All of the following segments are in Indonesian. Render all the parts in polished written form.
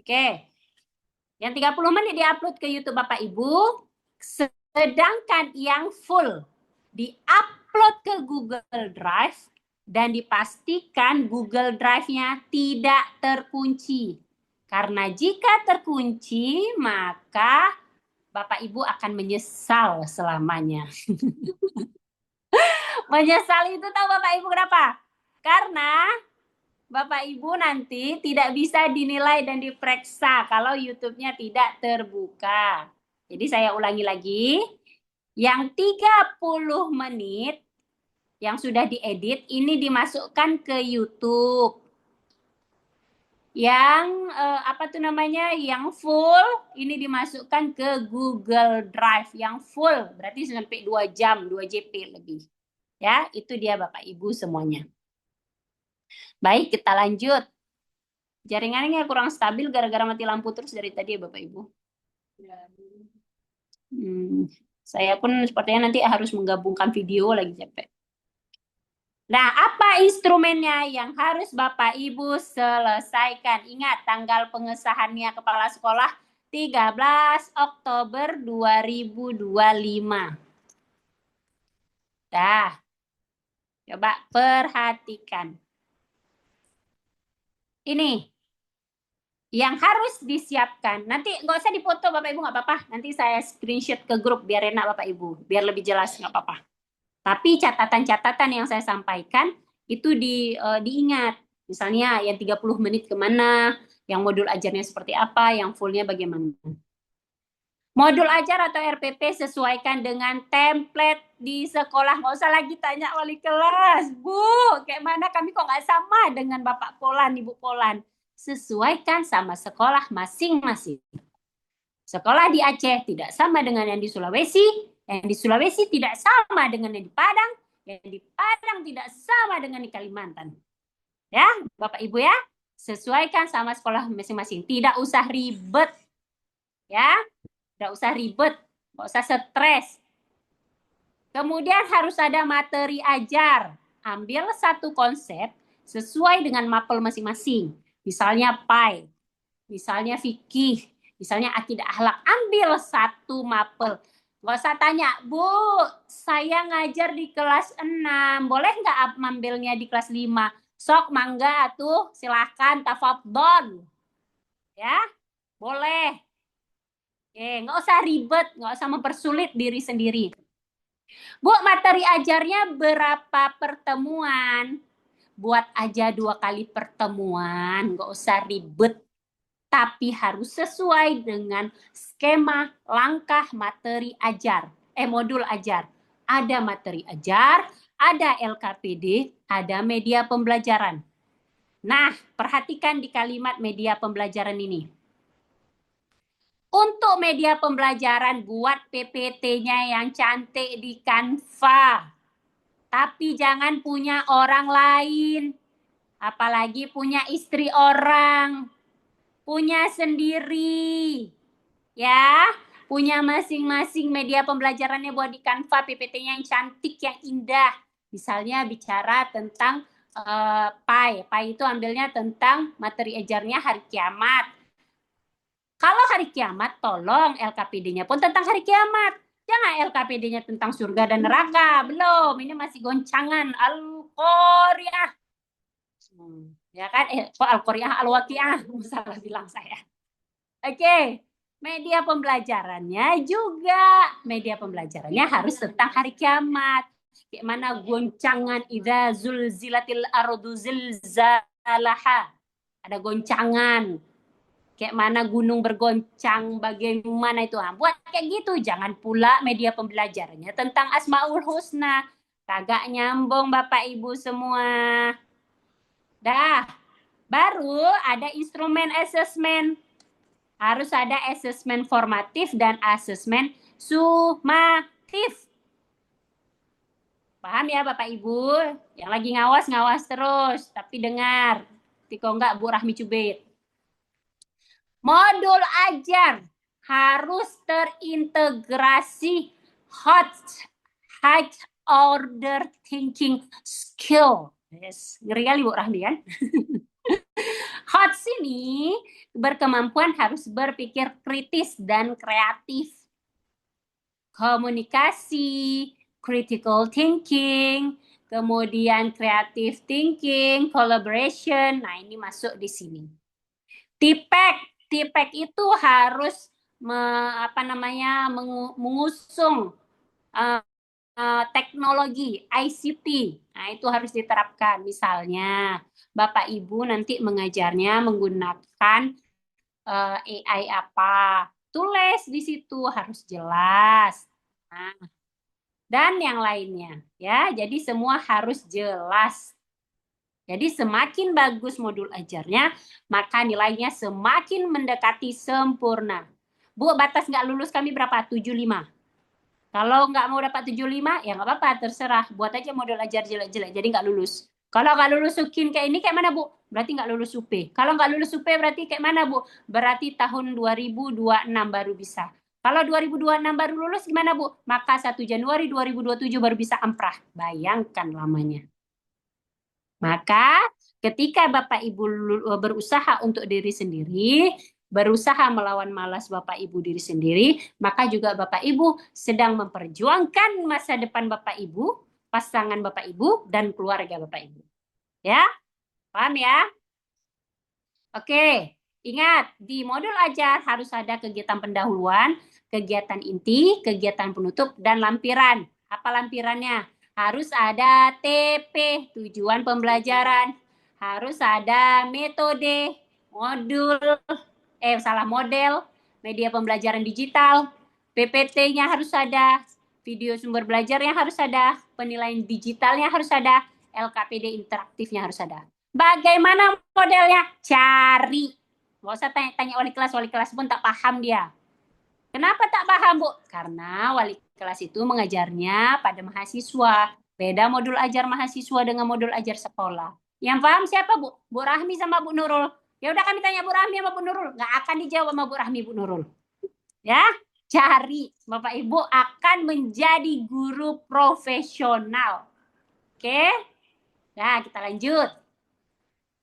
Oke. Yang 30 menit diupload ke YouTube Bapak Ibu. Sedangkan yang full diupload ke Google Drive dan dipastikan Google Drive-nya tidak terkunci. Karena jika terkunci, maka Bapak Ibu akan menyesal selamanya. Menyesal itu tahu Bapak Ibu kenapa? Karena Bapak Ibu nanti tidak bisa dinilai dan diperiksa kalau YouTube-nya tidak terbuka. Jadi saya ulangi lagi, yang 30 menit yang sudah diedit ini dimasukkan ke YouTube. Yang yang full ini dimasukkan ke Google Drive. Yang full berarti sampai 2 jam, 2 JP lebih. Ya, itu dia Bapak Ibu semuanya. Baik, kita lanjut. Jaringannya kurang stabil gara-gara mati lampu terus dari tadi ya Bapak Ibu. Saya pun sepertinya nanti harus menggabungkan video lagi capek. Nah, apa instrumennya yang harus Bapak Ibu selesaikan? Ingat, tanggal pengesahannya Kepala Sekolah 13 Oktober 2025. Dah, coba perhatikan. Ini yang harus disiapkan. Nanti nggak usah dipoto Bapak Ibu, nggak apa-apa. Nanti saya screenshot ke grup biar enak Bapak Ibu. Biar lebih jelas, nggak apa-apa. Tapi catatan-catatan yang saya sampaikan itu diingat. Misalnya yang 30 menit kemana, yang modul ajarnya seperti apa, yang fullnya bagaimana. Modul ajar atau RPP sesuaikan dengan template di sekolah. Nggak usah lagi tanya wali kelas. Bu, kayak mana kami kok nggak sama dengan Bapak Polan, Ibu Polan. Sesuaikan sama sekolah masing-masing. Sekolah di Aceh tidak sama dengan yang di Sulawesi, yang di Sulawesi tidak sama dengan yang di Padang, yang di Padang tidak sama dengan di Kalimantan. Ya, Bapak Ibu ya, sesuaikan sama sekolah masing-masing. Tidak usah ribet. Ya, tidak usah ribet, nggak usah stres. Kemudian harus ada materi ajar. Ambil satu konsep sesuai dengan mapel masing-masing. Misalnya PAI, misalnya fikih, misalnya akidah akhlak, ambil satu mapel. Nggak usah tanya, Bu, saya ngajar di kelas 6, boleh nggak ambilnya di kelas 5? Sok, mangga tuh, silahkan, tafadhol. Ya, boleh. Nggak usah ribet, nggak usah mempersulit diri sendiri. Bu, materi ajarnya berapa pertemuan? Buat aja 2 kali pertemuan, nggak usah ribet. Tapi harus sesuai dengan skema langkah materi ajar, modul ajar. Ada materi ajar, ada LKPD, ada media pembelajaran. Nah, perhatikan di kalimat media pembelajaran ini. Untuk media pembelajaran, buat PPT-nya yang cantik di Canva. Tapi jangan punya orang lain. Apalagi punya istri orang. Punya sendiri, ya, punya masing-masing media pembelajarannya buat di Canva, PPT-nya yang cantik, yang indah. Misalnya bicara tentang PAI itu ambilnya tentang materi ajarnya hari kiamat. Kalau hari kiamat, tolong LKPD-nya pun tentang hari kiamat. Jangan LKPD-nya tentang surga dan neraka. Belum, ini masih goncangan. Al-Qari'ah. Ya kan? Al-Qari'ah, Al-Waqi'ah. Salah bilang saya. Oke, media pembelajarannya juga. Media pembelajarannya harus tentang hari kiamat. Kayak mana goncangan idza zulzilatil ardu zilzalaha. Ada goncangan. Kayak mana gunung bergoncang, bagaimana itu. Buat kayak gitu, jangan pula media pembelajarannya tentang Asmaul Husna. Kagak nyambung Bapak Ibu semua. Dah, baru ada instrumen assessment. Harus ada asesmen formatif dan asesmen sumatif. Paham ya Bapak Ibu? Yang lagi ngawas terus. Tapi dengar. Tiko enggak Bu Rahmi Cubit. Modul ajar harus terintegrasi high order thinking skill. Yes. Ngeri kali Bu Rahmi kan? HOTS ini berkemampuan harus berpikir kritis dan kreatif. Komunikasi, critical thinking, kemudian creative thinking, collaboration. Nah, ini masuk di sini. TPEC itu harus mengusung teknologi ICT. Nah, itu harus diterapkan. Misalnya, Bapak Ibu nanti mengajarnya menggunakan AI apa. Tulis di situ harus jelas. Nah, dan yang lainnya ya. Jadi semua harus jelas. Jadi semakin bagus modul ajarnya, maka nilainya semakin mendekati sempurna. Bu, batas nggak lulus kami berapa? 75. Kalau nggak mau dapat 75, ya nggak apa-apa, terserah. Buat aja modul ajar jelek-jelek, jadi nggak lulus. Kalau nggak lulus UKIN kayak ini, kayak mana, Bu? Berarti nggak lulus UP. Kalau nggak lulus UP, berarti kayak mana, Bu? Berarti tahun 2026 baru bisa. Kalau 2026 baru lulus, gimana, Bu? Maka 1 Januari 2027 baru bisa amprah. Bayangkan lamanya. Maka ketika Bapak Ibu berusaha untuk diri sendiri, berusaha melawan malas Bapak Ibu diri sendiri, maka juga Bapak Ibu sedang memperjuangkan masa depan Bapak Ibu, pasangan Bapak Ibu, dan keluarga Bapak Ibu. Ya, paham ya? Oke, ingat di modul ajar harus ada kegiatan pendahuluan, kegiatan inti, kegiatan penutup, dan lampiran. Apa lampirannya? Harus ada TP, tujuan pembelajaran. Harus ada metode, model, media pembelajaran digital. PPT-nya harus ada, video sumber belajarnya harus ada, penilaian digitalnya harus ada, LKPD interaktifnya harus ada. Bagaimana modelnya? Cari. Nggak usah tanya wali kelas pun tak paham dia. Kenapa tak paham, Bu? Karena wali kelas itu mengajarnya pada mahasiswa. Beda modul ajar mahasiswa dengan modul ajar sekolah. Yang paham siapa, Bu? Bu Rahmi sama Bu Nurul. Ya udah kami tanya Bu Rahmi sama Bu Nurul. Nggak akan dijawab sama Bu Rahmi, Bu Nurul. Ya, cari. Bapak Ibu akan menjadi guru profesional. Oke? Nah, kita lanjut.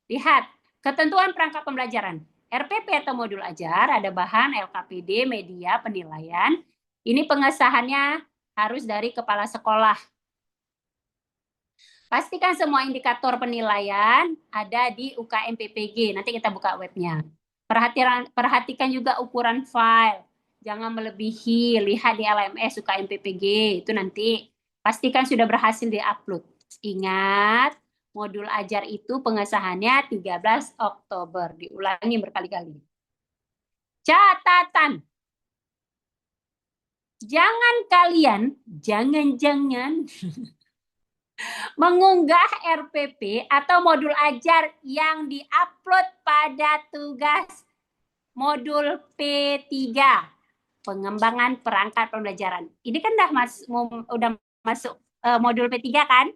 Lihat, ketentuan perangkat pembelajaran. RPP atau modul ajar, ada bahan, LKPD, media, penilaian. Ini pengesahannya harus dari kepala sekolah. Pastikan semua indikator penilaian ada di UKM PPG. Nanti kita buka webnya. Perhatikan juga ukuran file. Jangan melebihi. Lihat di LMS UKM PPG. Itu nanti pastikan sudah berhasil di-upload. Ingat, modul ajar itu pengesahannya 13 Oktober. Diulangi berkali-kali. Catatan. Jangan jangan mengunggah RPP atau modul ajar yang diupload pada tugas modul P3. Pengembangan perangkat pembelajaran. Ini kan udah masuk modul P3 kan?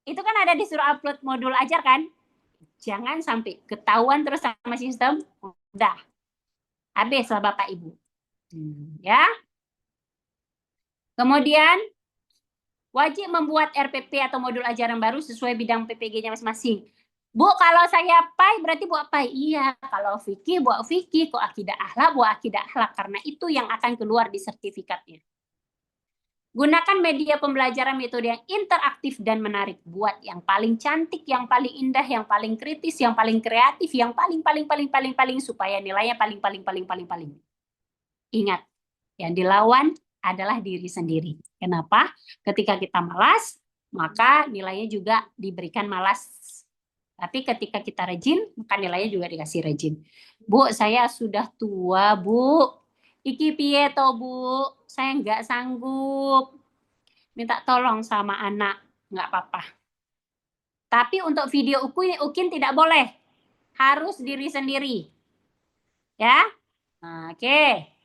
Itu kan ada disuruh upload modul ajar kan? Jangan sampai ketahuan terus sama sistem. Udah. Habis lah Bapak Ibu. Ya. Kemudian wajib membuat RPP atau modul ajaran baru sesuai bidang PPG-nya masing-masing. Bu, kalau saya PAI berarti buat PAI. Iya, kalau fikih buat fikih, kok akidah akhlak buat akidah akhlak, karena itu yang akan keluar di sertifikatnya. Gunakan media pembelajaran metode yang interaktif dan menarik. Buat yang paling cantik, yang paling indah, yang paling kritis, yang paling kreatif, yang paling supaya nilainya paling. Ingat, yang dilawan adalah diri sendiri. Kenapa? Ketika kita malas, maka nilainya juga diberikan malas. Tapi ketika kita rajin, maka nilainya juga dikasih rajin. Bu, saya sudah tua, Bu. Iki piye to, Bu? Saya nggak sanggup. Minta tolong sama anak. Nggak apa-apa. Tapi untuk video UKIN tidak boleh. Harus diri sendiri. Ya? Nah, oke.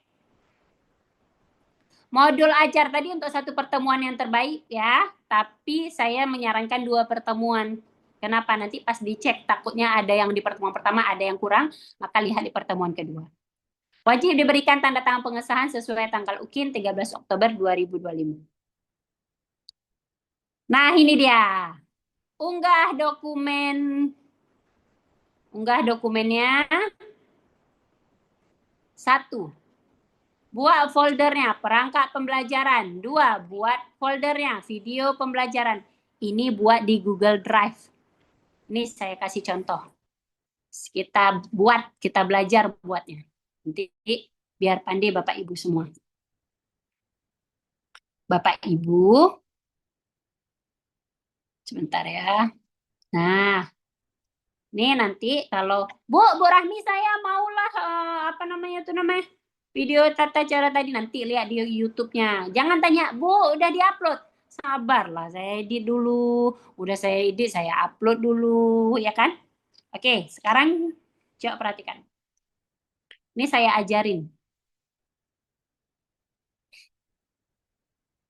Modul ajar tadi untuk satu pertemuan yang terbaik ya, tapi saya menyarankan 2 pertemuan. Kenapa? Nanti pas dicek takutnya ada yang di pertemuan pertama ada yang kurang, maka lihat di pertemuan kedua. Wajib diberikan tanda tangan pengesahan sesuai tanggal UKIN 13 Oktober 2025. Nah, ini dia. Unggah dokumen Unggah dokumennya. 1. Buat foldernya, perangkat pembelajaran. 2. Buat foldernya, video pembelajaran. Ini buat di Google Drive. Ini saya kasih contoh. Kita buat, kita belajar buatnya. Nanti biar pandai Bapak Ibu semua. Bapak Ibu, sebentar ya. Nah, ini nanti kalau Bu Rahmi saya maulah apa namanya itu namanya video tata cara tadi nanti lihat di YouTube-nya. Jangan tanya Bu udah diupload. Sabarlah saya edit dulu. Udah saya edit saya upload dulu ya kan? Oke, sekarang coba perhatikan. Ini saya ajarin.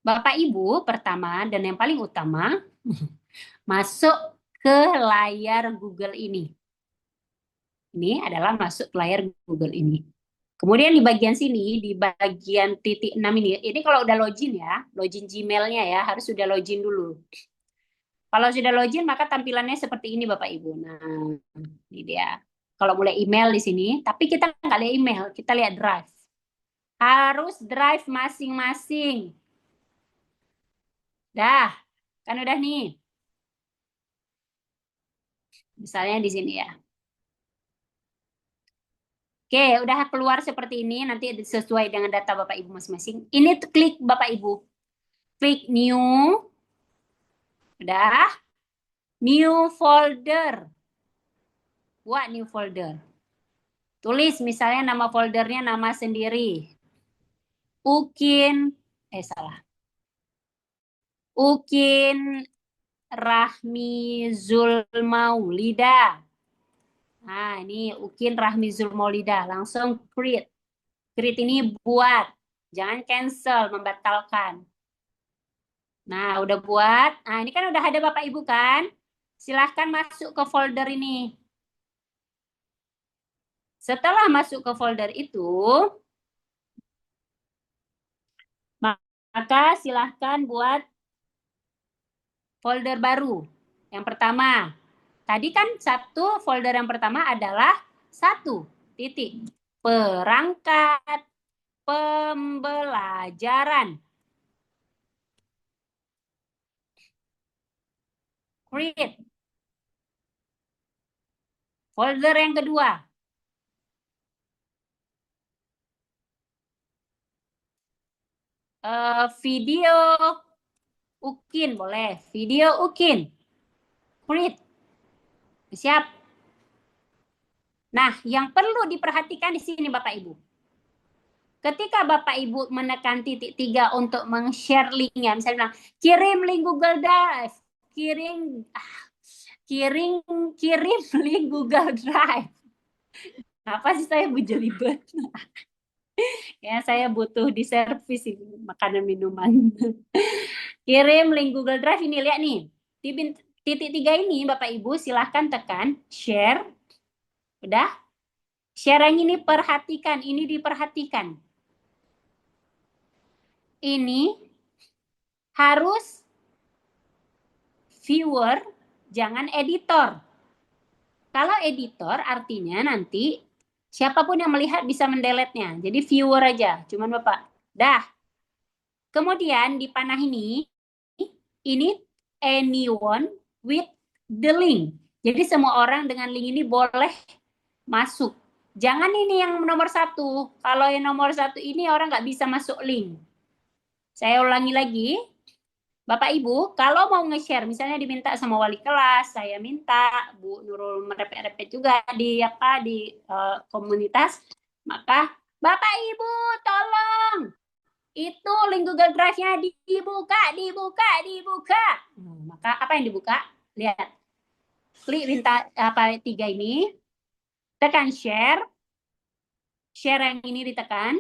Bapak Ibu pertama dan yang paling utama masuk ke layar Google ini. Ini adalah masuk ke layar Google ini. Kemudian di bagian sini, di bagian titik 6 ini kalau udah login ya, login Gmail-nya ya, harus sudah login dulu. Kalau sudah login, maka tampilannya seperti ini Bapak Ibu. Nah, ini dia. Kalau mulai email di sini, tapi kita nggak lihat email, kita lihat drive. Harus drive masing-masing. Dah, kan udah nih. Misalnya di sini ya. Oke, udah keluar seperti ini, nanti sesuai dengan data Bapak Ibu masing-masing. Ini klik Bapak Ibu. Klik new. Udah. New folder. Buat new folder. Tulis misalnya nama foldernya nama sendiri. Ukin, salah. Ukin Rahmi Zulmaulida. Nah, ini Ukin Rahmi Zulmaulida. Langsung create. Create ini buat. Jangan cancel, membatalkan. Nah, udah buat. Nah, ini kan udah ada Bapak Ibu kan? Silahkan masuk ke folder ini. Setelah masuk ke folder itu, maka silahkan buat folder baru. Yang pertama, tadi kan folder yang pertama adalah 1 titik. Perangkat pembelajaran. Create. Folder yang kedua. Video Ukin boleh. Video Ukin. Create. Siap. Nah, yang perlu diperhatikan di sini Bapak Ibu. Ketika Bapak Ibu menekan titik 3 untuk meng-share linknya, misalnya bilang, kirim link Google Drive, kirim link Google Drive. Apa sih saya berjelibet? Ya, saya butuh di servis makanan minuman. Kirim link Google Drive ini, lihat nih. Di titik 3 ini, Bapak Ibu, silahkan tekan share. Udah? Share yang ini perhatikan, ini diperhatikan. Ini harus viewer, jangan editor. Kalau editor artinya nanti siapapun yang melihat bisa mendelete-nya. Jadi viewer aja, cuman Bapak. Dah. Kemudian di panah ini anyone with the link. Jadi semua orang dengan link ini boleh masuk. Jangan ini yang nomor 1. Kalau yang nomor 1 ini orang nggak bisa masuk link. Saya ulangi lagi. Bapak Ibu, kalau mau nge-share, misalnya diminta sama wali kelas, saya minta Bu Nurul merepet-repet juga di komunitas, maka Bapak Ibu tolong itu link Google Drive-nya dibuka. Maka apa yang dibuka? Lihat, klik bintang 3 ini, tekan share yang ini ditekan.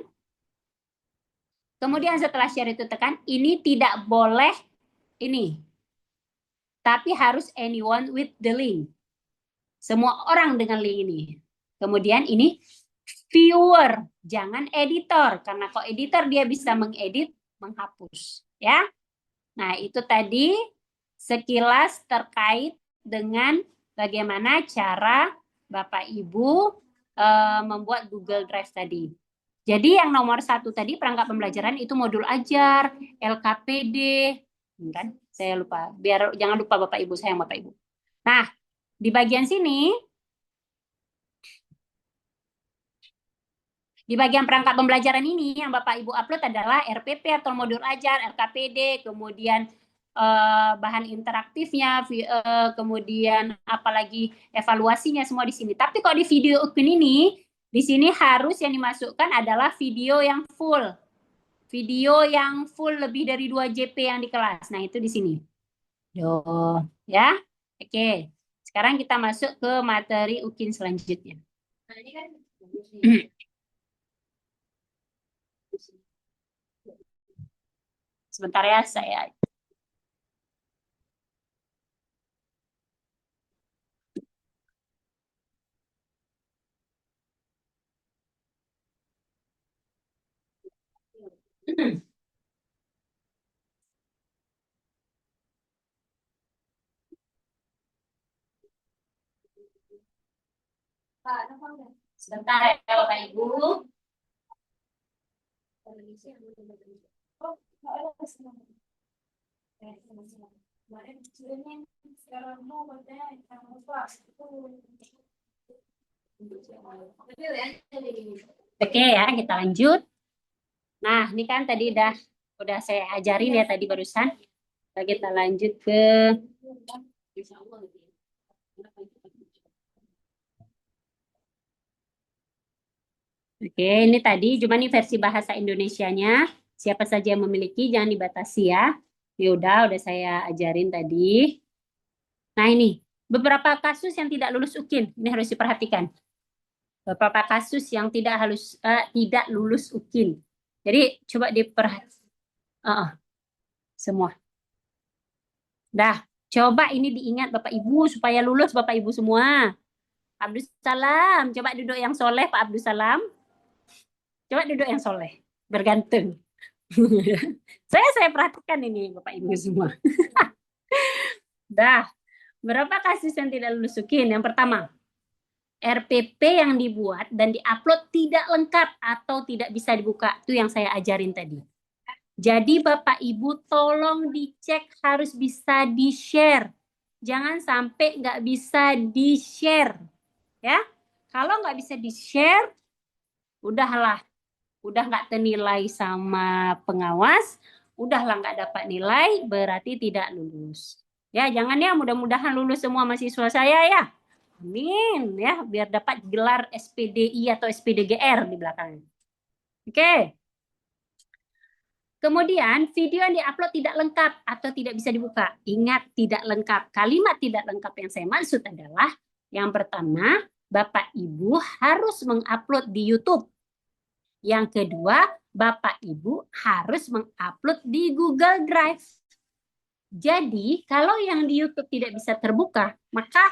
Kemudian setelah share itu tekan, ini tidak boleh ini. Tapi harus anyone with the link. Semua orang dengan link ini. Kemudian ini viewer, jangan editor. Karena kalau editor dia bisa mengedit, menghapus. Ya. Nah, itu tadi sekilas terkait dengan bagaimana cara Bapak Ibu membuat Google Drive tadi. Jadi yang nomor 1 tadi perangkat pembelajaran itu modul ajar, LKPD, kan? Saya lupa. Biar jangan lupa Bapak Ibu, sayang Bapak Ibu. Nah, di bagian sini, di bagian perangkat pembelajaran ini yang Bapak Ibu upload adalah RPP atau modul ajar, LKPD, kemudian bahan interaktifnya, kemudian apalagi evaluasinya semua di sini. Tapi kalau di video Ukun ini, di sini harus yang dimasukkan adalah video yang full. Video yang full lebih dari 2 JP yang di kelas. Nah, itu di sini. Ya. Oke. Sekarang kita masuk ke materi Ukin selanjutnya. Nah, ini kan sebentar ya, saya sebentar ya Bapak Ibu. Oke ya, kita lanjut. Nah, ini kan tadi udah saya ajarin ya tadi barusan. Kita lanjut ke Oke, ini tadi cuma nih versi bahasa Indonesianya. Siapa saja yang memiliki jangan dibatasi ya. Ya udah saya ajarin tadi. Nah, ini beberapa kasus yang tidak lulus UKIN. Ini harus diperhatikan. Beberapa kasus yang tidak lulus UKIN. Jadi coba diperhatikan semua. Dah, coba ini diingat Bapak Ibu supaya lulus Bapak Ibu semua. Abdus Salam, coba duduk yang soleh Pak Abdus Salam. Coba duduk yang soleh, bergantung. saya perhatikan ini Bapak Ibu semua. Dah, berapa kasus yang tidak lulus UKIN? Yang pertama, RPP yang dibuat dan diupload tidak lengkap atau tidak bisa dibuka. Itu yang saya ajarin tadi. Jadi Bapak Ibu tolong dicek harus bisa di-share. Jangan sampai nggak bisa di-share. Ya, kalau nggak bisa di-share, udahlah. Udah nggak ternilai sama pengawas, udahlah nggak dapat nilai, berarti tidak lulus. Ya, jangan ya, mudah-mudahan lulus semua mahasiswa saya ya. Amin ya, biar dapat gelar SPDI atau SPDGR di belakangnya. Oke. Kemudian video yang diupload tidak lengkap atau tidak bisa dibuka. Ingat, tidak lengkap. Kalimat tidak lengkap yang saya maksud adalah yang pertama, Bapak Ibu harus mengupload di YouTube. Yang kedua, Bapak Ibu harus mengupload di Google Drive. Jadi, kalau yang di YouTube tidak bisa terbuka, maka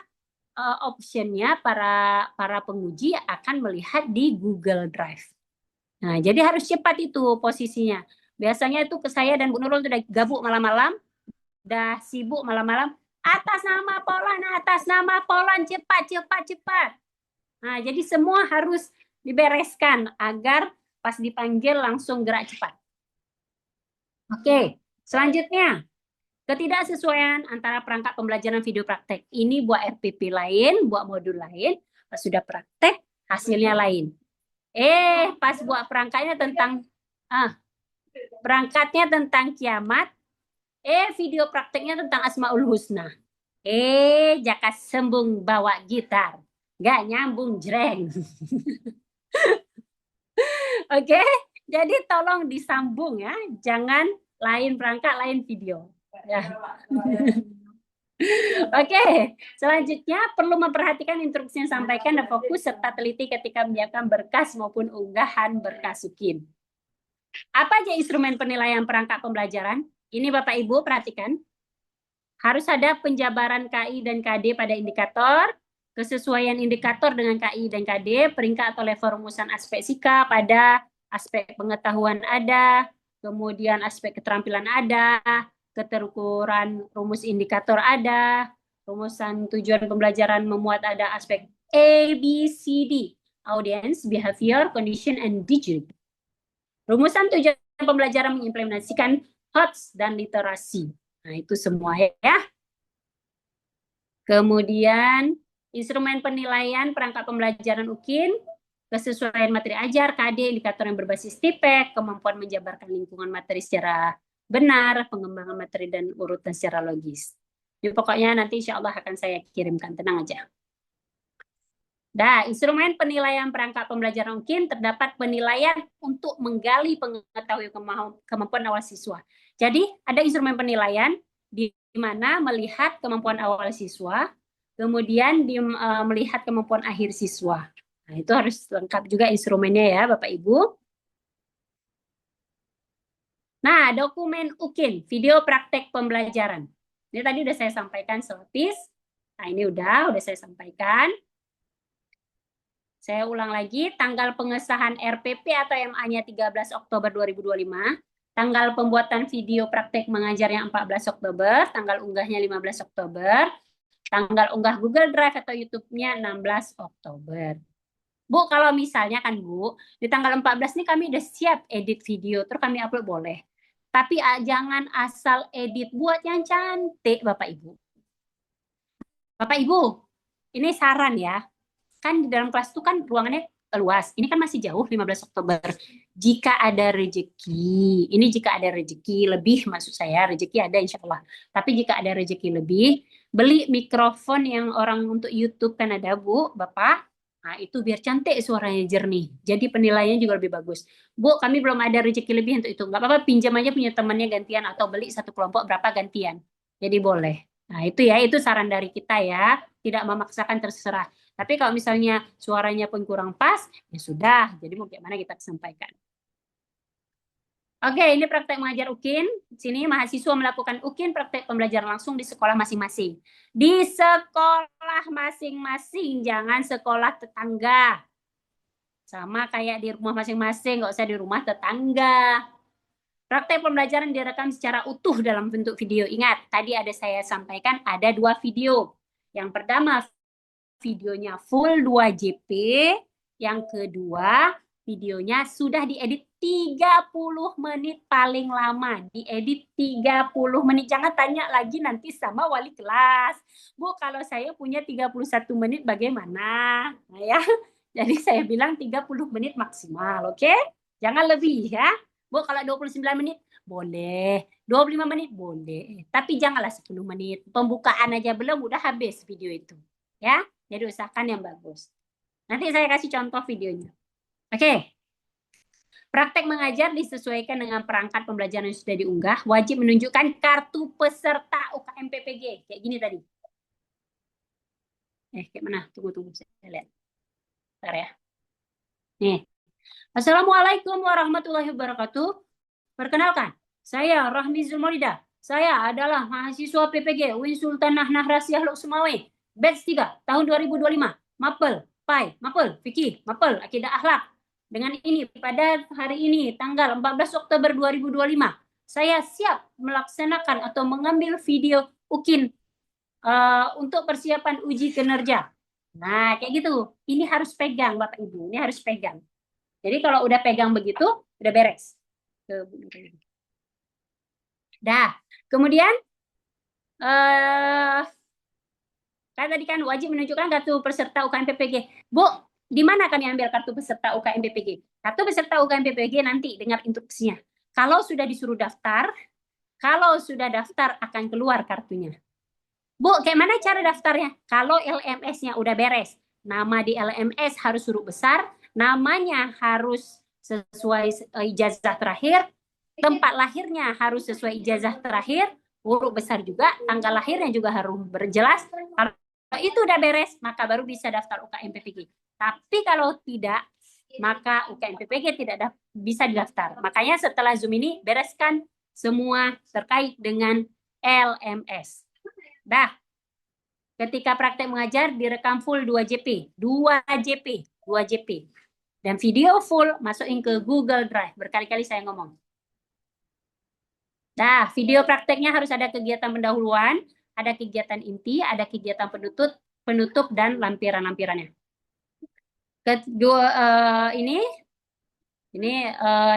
optionnya para penguji akan melihat di Google Drive. Nah, jadi harus cepat itu posisinya. Biasanya itu ke saya dan Bu Nurul udah gabuk malam-malam, udah sibuk malam-malam. Atas nama Polan, cepat. Nah, jadi semua harus dibereskan agar pas dipanggil langsung gerak cepat. Oke, selanjutnya. Ketidaksesuaian antara perangkat pembelajaran video praktek. Ini buat RPP lain, buat modul lain. Pas sudah praktek, hasilnya lain. Pas buat perangkatnya tentang kiamat. Video prakteknya tentang Asmaul Husna. Jaka sembung bawa gitar. Gak nyambung jreng. Oke, jadi tolong disambung ya. Jangan lain perangkat, lain video. Ya. Oke, selanjutnya perlu memperhatikan instruksi yang sampaikan dan fokus serta teliti ketika menyiapkan berkas maupun unggahan berkas UKIN. Apa aja instrumen penilaian perangkat pembelajaran? Ini Bapak Ibu perhatikan. Harus ada penjabaran KI dan KD pada indikator, kesesuaian indikator dengan KI dan KD, peringkat atau level rumusan aspek SIKA pada aspek pengetahuan ada, kemudian aspek keterampilan ada, keterukuran rumus indikator ada, rumusan tujuan pembelajaran memuat ada aspek ABCD, Audience, Behavior, Condition, and Digit. Rumusan tujuan pembelajaran mengimplementasikan HOTS dan literasi. Nah, itu semua ya. Kemudian, instrumen penilaian perangkat pembelajaran UKIN, kesesuaian materi ajar, KD, indikator yang berbasis TIPEK, kemampuan menjabarkan lingkungan materi secara benar, pengembangan materi dan urutan secara logis. Jadi pokoknya nanti insya Allah akan saya kirimkan, tenang aja. Nah, instrumen penilaian perangkat pembelajaran UKIN terdapat penilaian untuk menggali pengetahuan kemampuan awal siswa. Jadi, ada instrumen penilaian di mana melihat kemampuan awal siswa, kemudian melihat kemampuan akhir siswa. Nah, itu harus lengkap juga instrumennya ya, Bapak Ibu. Nah, dokumen UKIN, video praktek pembelajaran. Ini tadi udah saya sampaikan selapis. Nah, ini udah saya sampaikan. Saya ulang lagi, tanggal pengesahan RPP atau MA-nya 13 Oktober 2025, tanggal pembuatan video praktek mengajarnya 14 Oktober, tanggal unggahnya 15 Oktober, tanggal unggah Google Drive atau YouTube-nya 16 Oktober. Bu, kalau misalnya kan Bu, di tanggal 14 ini kami udah siap edit video, terus kami upload boleh. Tapi jangan asal edit, buat yang cantik Bapak Ibu. Bapak Ibu, ini saran ya, kan di dalam kelas itu kan ruangannya luas. Ini kan masih jauh 15 Oktober. Jika ada rezeki, ini jika ada rezeki lebih, maksud saya rezeki ada insya Allah. Tapi jika ada rezeki lebih, beli mikrofon yang orang untuk YouTube kan ada Bu, Bapak. Nah itu biar cantik suaranya jernih. Jadi penilaiannya juga lebih bagus. Bu, kami belum ada rezeki lebih untuk itu. Nggak apa-apa, pinjam aja punya temannya gantian atau beli satu kelompok berapa gantian. Jadi boleh. Nah itu ya, itu saran dari kita ya. Tidak memaksakan, terserah. Tapi kalau misalnya suaranya pun kurang pas, ya sudah. Jadi mau gimana kita sampaikan. Oke, ini praktek mengajar UKIN. Sini mahasiswa melakukan UKIN praktek pembelajaran langsung di sekolah masing-masing. Di sekolah masing-masing, jangan sekolah tetangga. Sama kayak di rumah masing-masing, nggak usah di rumah tetangga. Praktek pembelajaran direkam secara utuh dalam bentuk video. Ingat, tadi ada saya sampaikan ada 2 video. Yang pertama videonya full 2JP, yang kedua videonya sudah diedit 30 menit paling lama, diedit 30 menit. Jangan tanya lagi nanti sama wali kelas. Bu, kalau saya punya 31 menit bagaimana? Nah ya, jadi saya bilang 30 menit maksimal, oke? Jangan lebih ya. Bu, kalau 29 menit boleh, 25 menit boleh, tapi janganlah 10 menit. Pembukaan aja belum udah habis video itu. Ya, jadi usahakan yang bagus. Nanti saya kasih contoh videonya. Oke. Praktek mengajar disesuaikan dengan perangkat pembelajaran yang sudah diunggah, wajib menunjukkan kartu peserta UKM PPG. Kayak gini tadi. Kayak mana? Tunggu, saya lihat. Bentar ya. Nih. Assalamualaikum warahmatullahi wabarakatuh. Perkenalkan, saya Rahmi Zulmaulida. Saya adalah mahasiswa PPG UIN Sultanah Nahrasiyah Lok Sumawe, batch 3 tahun 2025. Mapel, PAI, Mapel, Fikih, Mapel, Akidah Akhlak. Dengan ini, pada hari ini, tanggal 14 Oktober 2025, saya siap melaksanakan atau mengambil video UKIN untuk persiapan uji kinerja. Nah, kayak gitu. Ini harus pegang, Bapak Ibu. Ini harus pegang. Jadi kalau udah pegang begitu, udah beres. Dah, kemudian kan tadi kan wajib menunjukkan kartu peserta UKM PPG. Bu, di mana kami ambil kartu peserta UKM PPG? Kartu peserta UKM PPG nanti dengar instruksinya. Kalau sudah disuruh daftar, kalau sudah daftar akan keluar kartunya. Bu, kayak mana cara daftarnya? Kalau LMS-nya udah beres, nama di LMS harus huruf besar, namanya harus sesuai ijazah terakhir, tempat lahirnya harus sesuai ijazah terakhir, huruf besar juga, tanggal lahirnya juga harus berjelas. Kalau itu udah beres, maka baru bisa daftar UKM PPG. Tapi kalau tidak, maka UKM PPG tidak bisa didaftar. Makanya setelah Zoom ini, bereskan semua terkait dengan LMS. Dah, ketika praktek mengajar direkam full 2JP. Dan video full masukin ke Google Drive. Berkali-kali saya ngomong. Nah, video prakteknya harus ada kegiatan pendahuluan, ada kegiatan inti, ada kegiatan penutup dan lampiran-lampirannya. kedua ini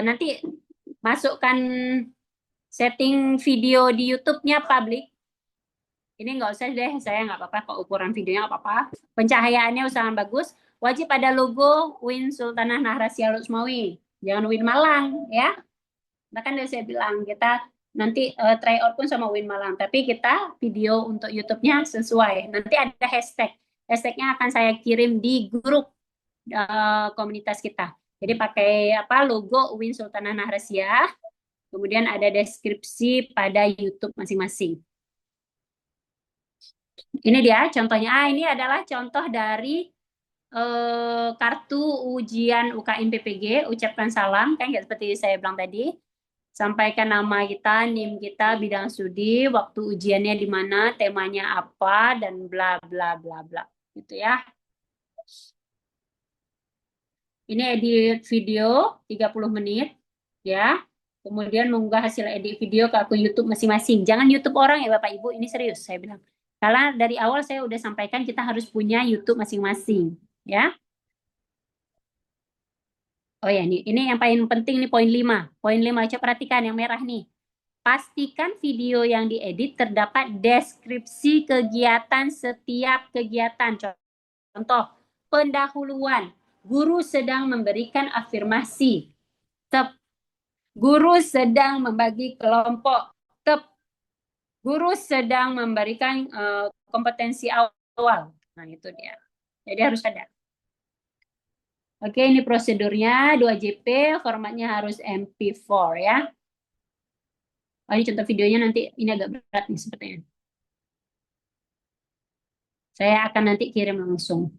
nanti masukkan setting video di YouTube-nya public. Ini nggak usah deh, saya nggak apa-apa kok, ukuran videonya nggak apa-apa. Pencahayaannya usahakan bagus. Wajib ada logo Win Sultanah Nahrasia Luxmawi. Jangan Win Malang ya. Nah kan udah saya bilang kita nanti try out pun sama Win Malang. Tapi kita video untuk YouTube-nya sesuai. Nanti ada hashtag. Hashtagnya akan saya kirim di grup komunitas kita. Jadi pakai apa logo Win Sultanah Nahrasia. Kemudian ada deskripsi pada YouTube masing-masing. Ini dia contohnya. Ini adalah contoh dari kartu ujian UKM PPG. Ucapkan salam, kan seperti saya bilang tadi. Sampaikan nama kita, NIM kita, bidang studi, waktu ujiannya di mana, temanya apa, dan bla bla bla bla. Gitu ya. Ini edit video 30 menit ya. Kemudian mengunggah hasil edit video ke akun YouTube masing-masing. Jangan YouTube orang ya Bapak Ibu, ini serius saya bilang. Karena dari awal saya udah sampaikan kita harus punya YouTube masing-masing ya. Oh ya, ini yang paling penting nih poin 5. Poin 5, coba perhatikan yang merah nih. Pastikan video yang diedit terdapat deskripsi kegiatan setiap kegiatan. Contoh, pendahuluan. Guru sedang memberikan afirmasi. Tep. Guru sedang membagi kelompok. Tep. Guru sedang memberikan kompetensi awal. Nah, itu dia. Jadi harus ada. Oke, ini prosedurnya 2JP, formatnya harus MP4 ya. Oh, ini contoh videonya nanti, ini agak berat nih sepertinya. Saya akan nanti kirim langsung.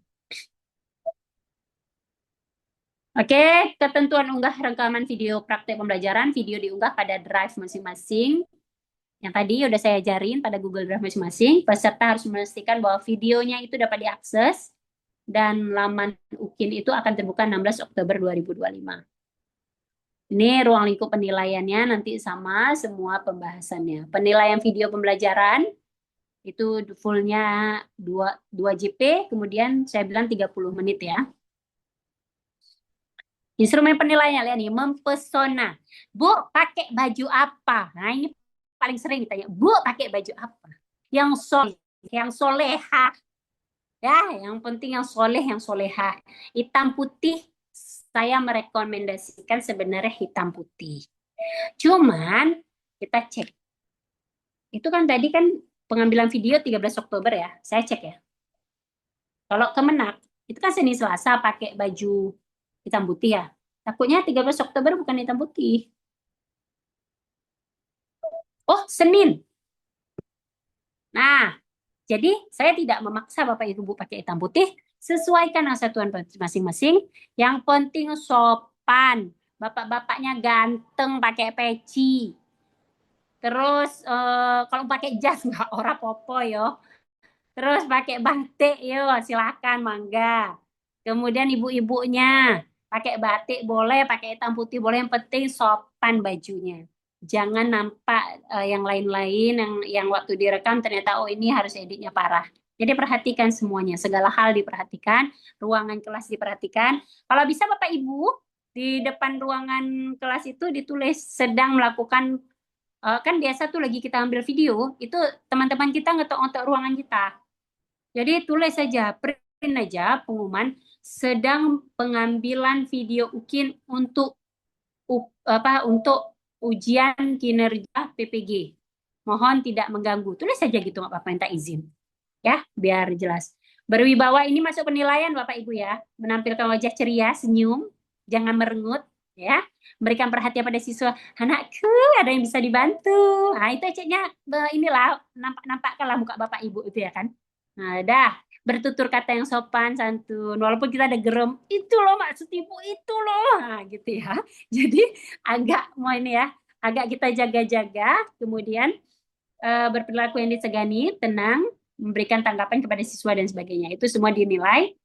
Oke, ketentuan unggah rekaman video praktek pembelajaran, video diunggah pada drive masing-masing. Yang tadi udah saya ajarin pada Google Drive masing-masing. Peserta harus memastikan bahwa videonya itu dapat diakses dan laman UKIN itu akan terbuka 16 Oktober 2025. Ini ruang lingkup penilaiannya nanti sama semua pembahasannya. Penilaian video pembelajaran itu fullnya 2JP, kemudian saya bilang 30 menit ya. Instrumen penilaiannya, lihat nih, mempesona. Bu, pakai baju apa? Nah, ini paling sering ditanya. Bu, pakai baju apa? Yang soleh, yang soleha. Ya, yang penting yang soleh, yang soleha. Hitam putih, saya merekomendasikan sebenarnya hitam putih. Cuman, kita cek. Itu kan tadi kan pengambilan video 13 Oktober ya. Saya cek ya. Kalau Kemenak, itu kan Senin Selasa pakai baju hitam putih ya. Takutnya 13 Oktober bukan hitam putih. Oh, Senin. Nah, jadi saya tidak memaksa Bapak Ibu pakai hitam putih. Sesuaikan satuan masing-masing. Yang penting sopan. Bapak-bapaknya ganteng pakai peci. Terus kalau pakai jas nggak ora popo yo. Terus pakai batik yo, silakan mangga. Kemudian ibu-ibunya pakai batik boleh, pakai hitam putih boleh, yang penting sopan bajunya. Jangan nampak yang lain-lain yang waktu direkam ternyata oh ini harus editnya parah. Jadi perhatikan semuanya, segala hal diperhatikan, ruangan kelas diperhatikan. Kalau bisa Bapak Ibu di depan ruangan kelas itu ditulis sedang melakukan kan biasa tuh lagi kita ambil video, itu teman-teman kita ngetok-ngetok ruangan kita. Jadi tulis saja, print aja pengumuman sedang pengambilan video UKIN untuk untuk ujian kinerja PPG. Mohon tidak mengganggu. Tulis saja gitu nggak apa-apa, minta izin. Ya, biar jelas. Berwibawa ini masuk penilaian Bapak Ibu ya. Menampilkan wajah ceria, senyum, jangan merengut ya. Memberikan perhatian pada siswa. Anakku, ada yang bisa dibantu. Nah, itu ceknya inilah nampak-nampakkanlah muka Bapak Ibu itu ya kan. Nah, dah bertutur kata yang sopan, santun. Walaupun kita ada gerem, itu loh maksud ibu itu loh. Nah, gitu ya. Jadi agak mau ini ya, agak kita jaga-jaga. Kemudian berperilaku yang disegani, tenang, memberikan tanggapan kepada siswa dan sebagainya. Itu semua dinilai.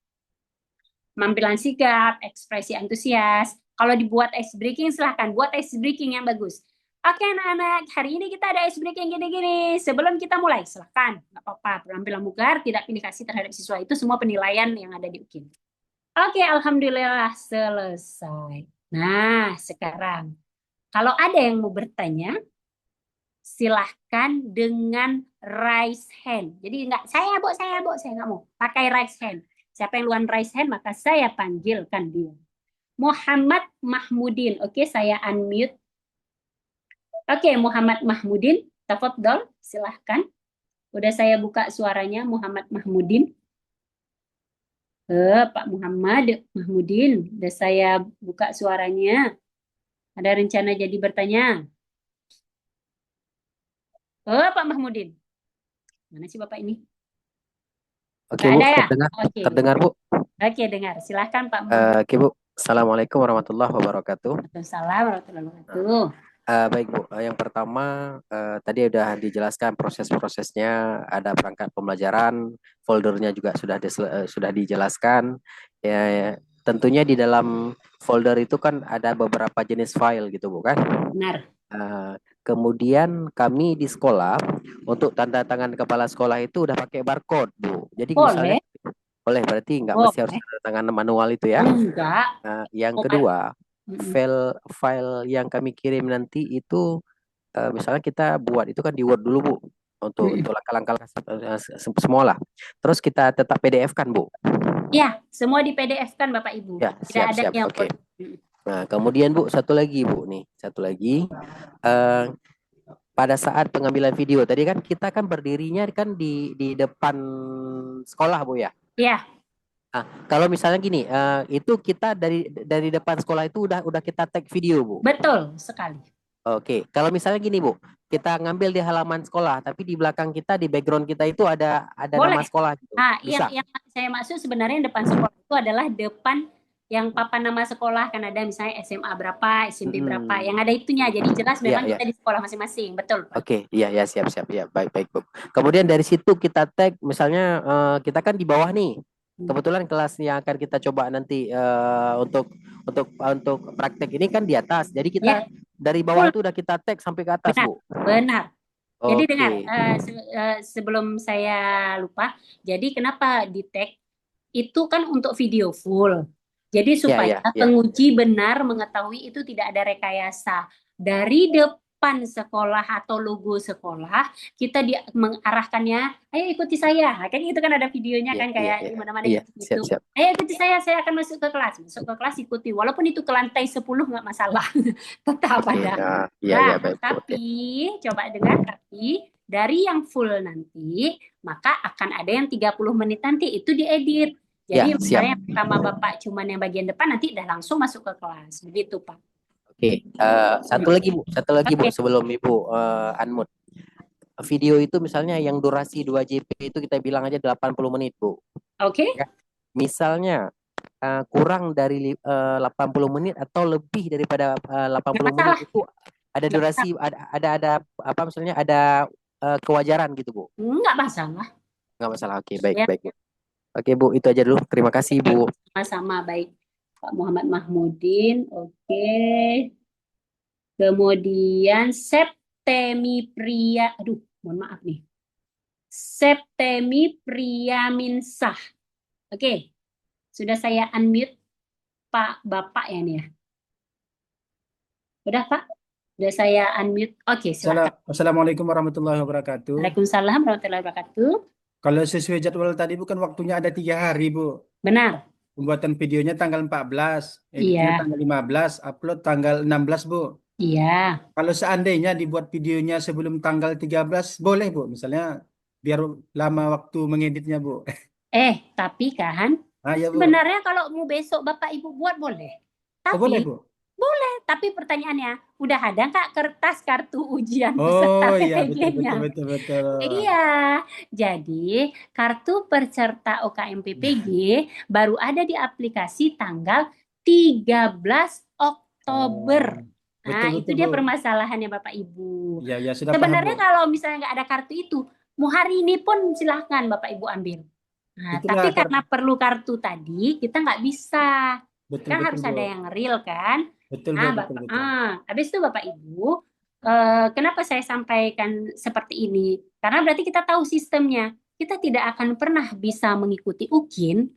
Penampilan sigap, ekspresi antusias. Kalau dibuat ice breaking, silahkan buat ice breaking yang bagus. Oke anak-anak, hari ini kita ada ice breaking gini-gini. Sebelum kita mulai, silahkan. Nggak apa-apa, penampilan vulgar, tidak indikasi terhadap siswa. Itu semua penilaian yang ada di UKIN. Oke, alhamdulillah selesai. Nah, sekarang kalau ada yang mau bertanya, silahkan dengan raise hand. Jadi nggak saya nggak mau pakai raise hand. Siapa yang luan raise hand maka saya panggilkan dia. Muhammad Mahmudin. Oke, saya unmute. Oke, Muhammad Mahmudin, tafadhol, silahkan. Udah saya buka suaranya Muhammad Mahmudin. Pak Muhammad Mahmudin, udah saya buka suaranya. Ada rencana jadi bertanya? Pak Mahmudin. Mana sih Bapak ini? Oke Nggak Bu, ada ya? terdengar, Oke. terdengar Bu. Oke, dengar. Silahkan Pak Muhammad. Oke Bu, Assalamualaikum warahmatullahi wabarakatuh. Waalaikumsalam warahmatullahi wabarakatuh. Baik Bu, yang pertama tadi udah dijelaskan proses-prosesnya, ada perangkat pembelajaran, foldernya juga sudah dijelaskan. Ya, tentunya di dalam folder itu kan ada beberapa jenis file gitu Bu kan. Benar. Kemudian kami di sekolah untuk tanda tangan kepala sekolah itu udah pakai barcode Bu. Jadi misalnya Boleh. boleh, berarti nggak mesti harus Boleh. tanda tangan manual itu ya. Enggak. Yang Oh, kedua, mm-mm. file yang kami kirim nanti itu misalnya kita buat itu kan di Word dulu Bu, Mm-mm. untuk langkah-langkah semua lah. Terus kita tetap PDF kan Bu? Ya, semua di PDF kan Bapak Ibu. Ya, Tidak ada siap-siap. yang Oke. Mm-mm. Nah, kemudian Bu, satu lagi Bu nih, satu lagi. eh, Pada saat pengambilan video tadi kan kita kan berdirinya kan di depan sekolah Bu ya. Ya, Nah, kalau misalnya gini, itu kita dari depan sekolah itu udah kita tag video Bu. betul sekali. Oke, kalau misalnya gini Bu, kita ngambil di halaman sekolah, tapi di belakang kita, di background kita itu ada nama Boleh. sekolah gitu. Nah, yang Bisa? yang saya maksud sebenarnya depan sekolah itu adalah depan yang papan nama sekolah kan ada misalnya SMA berapa, SMP berapa, yang Hmm. ada itunya. Jadi jelas Iya, memang iya. kita di sekolah masing-masing. Betul, Pak. Oke, iya, ya, siap-siap. Ya, baik-baik Bu. Kemudian dari situ kita tag, misalnya kita kan di bawah nih. Hmm. Kebetulan kelas yang akan kita coba nanti untuk praktek ini kan di atas. Jadi kita Ya, dari bawah full itu udah kita tag sampai ke atas benar. Bu. Benar. Jadi dengar, Oke. sebelum saya lupa, jadi kenapa di tag itu kan untuk video full. Jadi Ya, supaya ya, ya. penguji benar mengetahui itu tidak ada rekayasa. Dari depan sekolah atau logo sekolah, kita mengarahkannya, ayo ikuti saya. Nah, kan itu kan ada videonya Iya, kan iya, kayak iya. di mana-mana Iya, di YouTube. siap-siap. Ayo ikuti saya akan masuk ke kelas. Masuk ke kelas ikuti. Walaupun itu ke lantai 10 nggak masalah. Tetap Oke, ada. iya, Nah, iya, baik Bu. Oke. tapi coba dengar, tapi dari yang full nanti, maka akan ada yang 30 menit nanti itu diedit. Ya, Jadi siap. misalnya yang pertama Bapak cuman yang bagian depan nanti udah langsung masuk ke kelas. Begitu, Pak. Oke, satu lagi Bu, Oke, sebelum Ibu unmute. Video itu misalnya yang durasi 2 JP itu kita bilang aja 80 menit Bu. oke, Ya. Misalnya kurang dari 80 menit atau lebih daripada nggak 80 menit masalah, itu ada nggak masalah, durasi, ada apa misalnya ada kewajaran gitu Bu. nggak masalah. Nggak masalah. Oke, baik, Ya, baik. Oke Bu, itu aja dulu. Terima kasih oke, Bu. sama-sama baik. Pak Muhammad Mahmudin, oke. Kemudian Septemi Pria, aduh, mohon maaf nih. Septemi Priyaminsah. Oke, sudah saya unmute Pak Bapak ya nih ya. Udah Pak? Udah saya unmute. Oke, silakan. Assalamualaikum warahmatullahi wabarakatuh. Waalaikumsalam warahmatullahi wabarakatuh. Kalau sesuai jadwal tadi bukan waktunya ada 3 hari, Bu. Benar. Pembuatan videonya tanggal 14, editnya Iya, tanggal 15, upload tanggal 16, Bu. iya. Kalau seandainya dibuat videonya sebelum tanggal 13, boleh, Bu. Misalnya biar lama waktu mengeditnya, Bu. Tapi kan Ah, ya, Bu. sebenarnya kalau mau besok Bapak Ibu buat boleh. Oh, boleh, Tapi Bu. tapi pertanyaannya, udah ada nggak kertas kartu ujian Oh, peserta iya, betul, betul, PPG-nya? betul, betul. Iya, jadi kartu peserta OKM PPG baru ada di aplikasi tanggal 13 Oktober. Oh, betul, Nah, itu betul, dia Bu. permasalahannya Bapak Ibu. Ya, ya, sudah paham, Bu. Sebenarnya kalau misalnya nggak ada kartu itu, mau hari ini pun silahkan Bapak Ibu ambil. Nah, Itulah, tapi karena perlu kartu tadi, kita nggak bisa. betul, Kan betul, harus Bu. ada yang real kan? Betul, Bu, Nah, betul, Bapak, betul. habis itu Bapak Ibu, kenapa saya sampaikan seperti ini? Karena berarti kita tahu sistemnya. Kita tidak akan pernah bisa mengikuti UKIN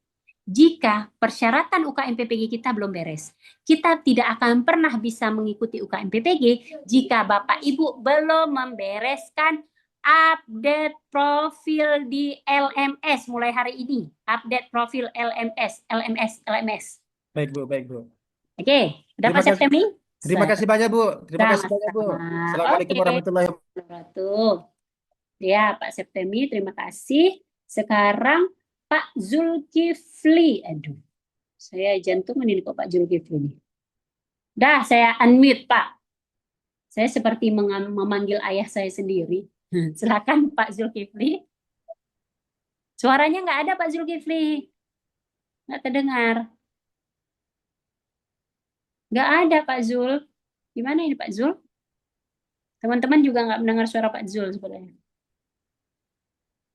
jika persyaratan UKM PPG kita belum beres. Kita tidak akan pernah bisa mengikuti UKM PPG jika Bapak Ibu belum membereskan update profil di LMS mulai hari ini. Update profil LMS. Baik, Bu. Baik, Bu. Oke, ada Terima Pak kasih. Septemi? Terima kasih banyak, Bu. Terima kasih banyak, Bu. Sama-sama. Assalamualaikum Oke, warahmatullahi wabarakatuh. wabarakatuh. Ya, Pak Septemi, terima kasih. Sekarang Pak Zulkifli. Aduh, saya jantungan ini kok Pak Zulkifli ini. Dah, saya unmute, Pak. Saya seperti memanggil ayah saya sendiri. Silakan Pak Zulkifli. Suaranya nggak ada Pak Zulkifli. Nggak terdengar. Nggak ada Pak Zul. Gimana ini Pak Zul? Teman-teman juga nggak mendengar suara Pak Zul sebenarnya.